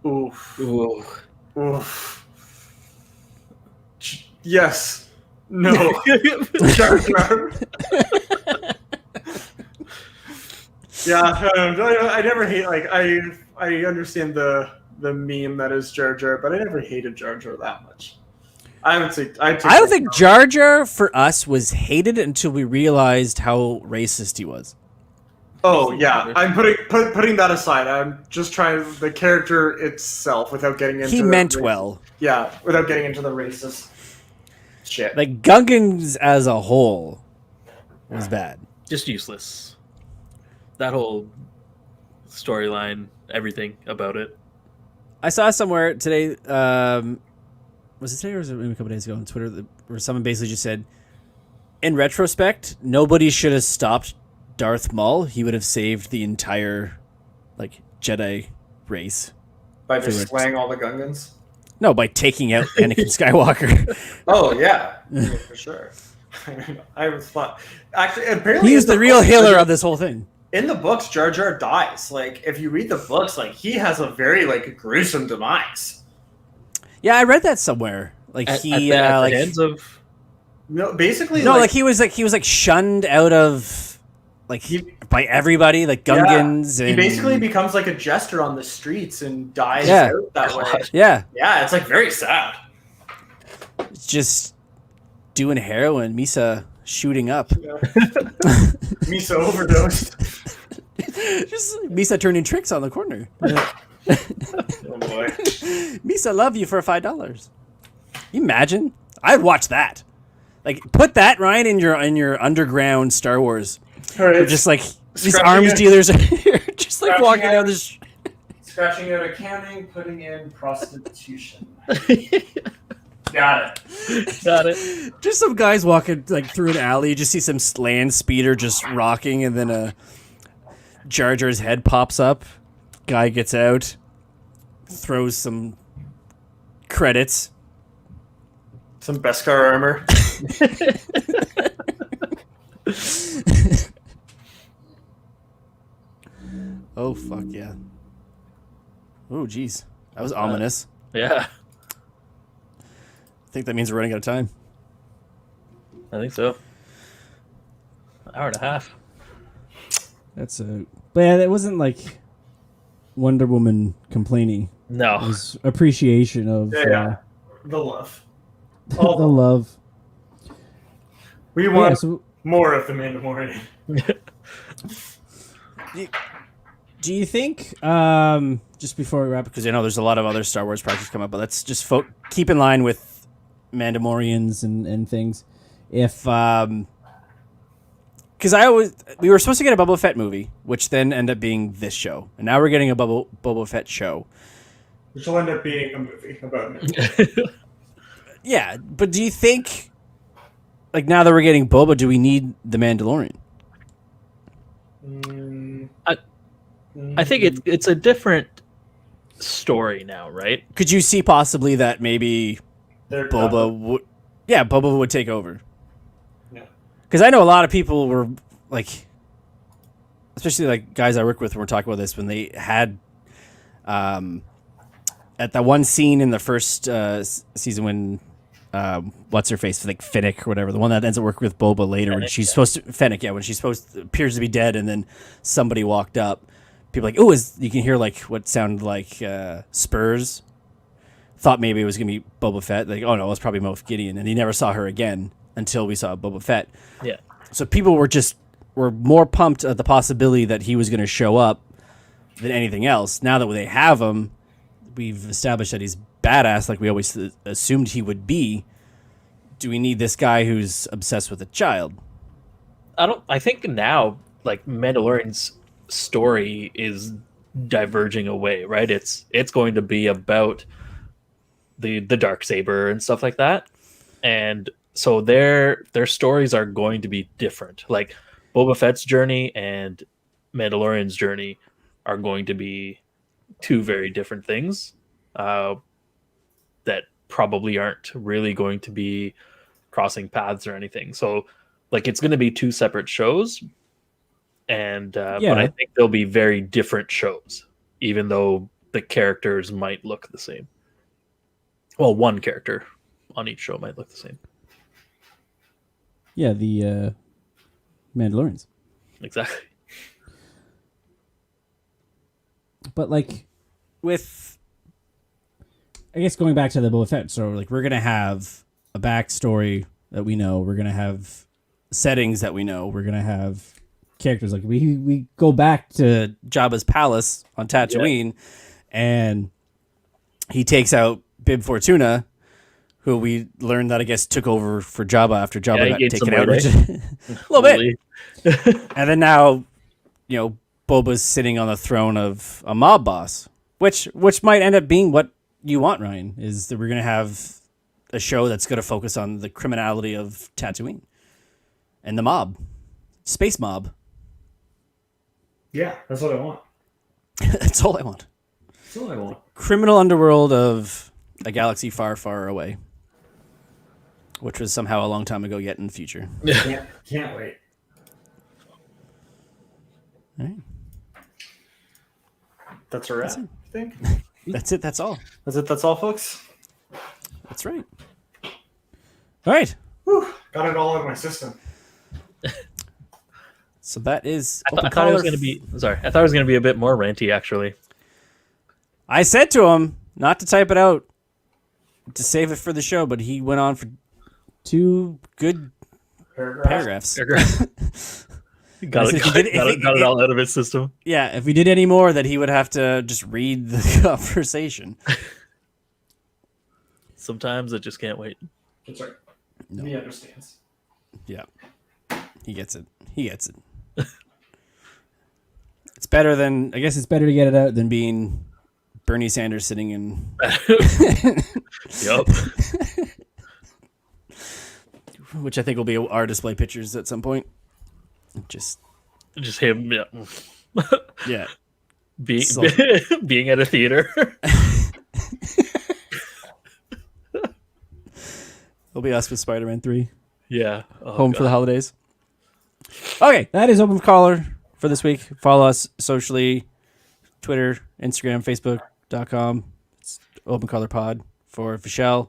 Oof. Ooh. Oof. Yes. No. Jar Jar. Yeah, I never hate like I understand the meme that is Jar Jar, but I never hated Jar Jar that much. I would say I don't think Jar Jar for us was hated until we realized how racist he was. Oh yeah, I'm putting that aside. I'm just trying the character itself without getting into. He meant well. Yeah, without getting into the racist shit. Like Gungans as a whole was bad. Just useless. That whole storyline, everything about it. I saw somewhere today. Was it today or was it maybe a couple days ago on Twitter where someone basically just said, in retrospect, nobody should have stopped Darth Maul. He would have saved the entire like Jedi race By just slaying all the Gungans? No, by taking out Anakin Skywalker. Oh yeah, for sure. I was thought actually apparently He's the real healer of this whole thing. In the books, Jar Jar dies. Like if you read the books, like he has a very like gruesome demise. Yeah, I read that somewhere. Like At he the like hands of No, basically no, like he was shunned out of like by everybody, like Gungans. Yeah, and he basically becomes like a jester on the streets and dies Yeah. out that way. yeah, Yeah, it's like very sad. it's just doing heroin. Misa shooting up. Yeah. Misa overdosed. Just Misa turning tricks on the corner. Oh boy. Misa, love you for $5. You imagine? I'd watch that. Like, put that, Ryan, in your underground Star Wars. All right. Just like these Scratching arms it. dealers are here, just like Scratching walking it. down this. Scratching out accounting, putting in prostitution. Got it. Got it. Just some guys walking like through an alley. You just see some land speeder just rocking, and then a Jar Jar's head pops up. Guy gets out, throws some credits. Some Beskar armor. Oh fuck yeah! Oh jeez, that was ominous. Yeah, I think that means we're running out of time. I think so. An hour and a half. That's but yeah, it wasn't like Wonder Woman complaining. It No. was appreciation of Yeah. The love. the love. We Yeah, want so more of the Mandalorian. Do you think, just before we wrap, because I know there's a lot of other Star Wars projects come up, but let's just keep in line with Mandalorians and things. If, because we were supposed to get a Boba Fett movie, which then ended up being this show, and now we're getting a Boba Fett show. Which will end up being a movie about me. Yeah, but do you think, like now that we're getting Boba, do we need the Mandalorian? I think it's a different story now, right? Could you see possibly that maybe They're Boba would, yeah, Boba would take over? Yeah. Because I know a lot of people were like, especially like guys I work with, were talking about this when they had, at that one scene in the first season when, what's her face, like Fennec or whatever, the one that ends up working with Boba later, when she's supposed to Fennec, yeah, when she's appears to be dead, and then somebody walked up. People are like, oh, you can hear like what sounded like spurs. Thought maybe it was gonna be Boba Fett. Like, oh no, it was probably Moff Gideon, and he never saw her again until we saw Boba Fett. Yeah. So people were more pumped at the possibility that he was going to show up than anything else. Now that they have him, we've established that he's badass, like we always assumed he would be. Do we need this guy who's obsessed with a child? I think now, like, Mandalorian's story is diverging away, right? It's going to be about the Darksaber and stuff like that. And so their stories are going to be different. Like Boba Fett's journey and Mandalorian's journey are going to be two very different things that probably aren't really going to be crossing paths or anything. So like it's going to be two separate shows, and but I think they'll be very different shows, even though the characters might look the same. Well, one character on each show might look the same. Yeah, the Mandalorians. Exactly. But like, With, I guess going back to the Boba Fett, so like we're gonna have a backstory that we know. We're gonna have settings that we know. We're gonna have characters. Like we go back to Jabba's palace on Tatooine, and he takes out Bib Fortuna, who we learned that I guess took over for Jabba after Jabba got taken out. A little bit. And then now, you know, Boba's sitting on the throne of a mob boss, which might end up being what you want, Ryan, is that we're going to have a show that's going to focus on the criminality of Tatooine and the mob, space mob. Yeah, that's what I want. That's all I want. That's all I want. Criminal underworld of a galaxy far, far away, which was somehow a long time ago yet in the future. Can't wait. All right. That's a wrap, I think. That's it. That's all. That's it. That's all, folks. That's right. All right. Whew, got it all in my system. So that is. I thought it was going to be. Sorry, I thought it was going to be a bit more ranty, actually. I said to him not to type it out, to save it for the show, but he went on for 2 good paragraphs. Got I it, said if he got did- it, got it all out of his system. Yeah, if we did any more, that he would have to just read the conversation. Sometimes I just can't wait. That's right. No. He understands. Yeah, he gets it. He gets it. It's better than, I guess it's better to get it out than being Bernie Sanders sitting in. Yup. Which I think will be our display pictures at some point. Just Just him, yeah. yeah, Being So- being at a theater. it'll be us with Spider-Man 3. Yeah. Oh, Home for God. the holidays. Okay, that is Open Caller for this week. Follow us socially, Twitter, Instagram, Facebook.com. It's Open Caller Pod for Fischel,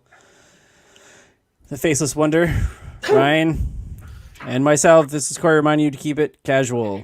the Faceless Wonder, Ryan, and myself. This is Corey reminding you to keep it casual.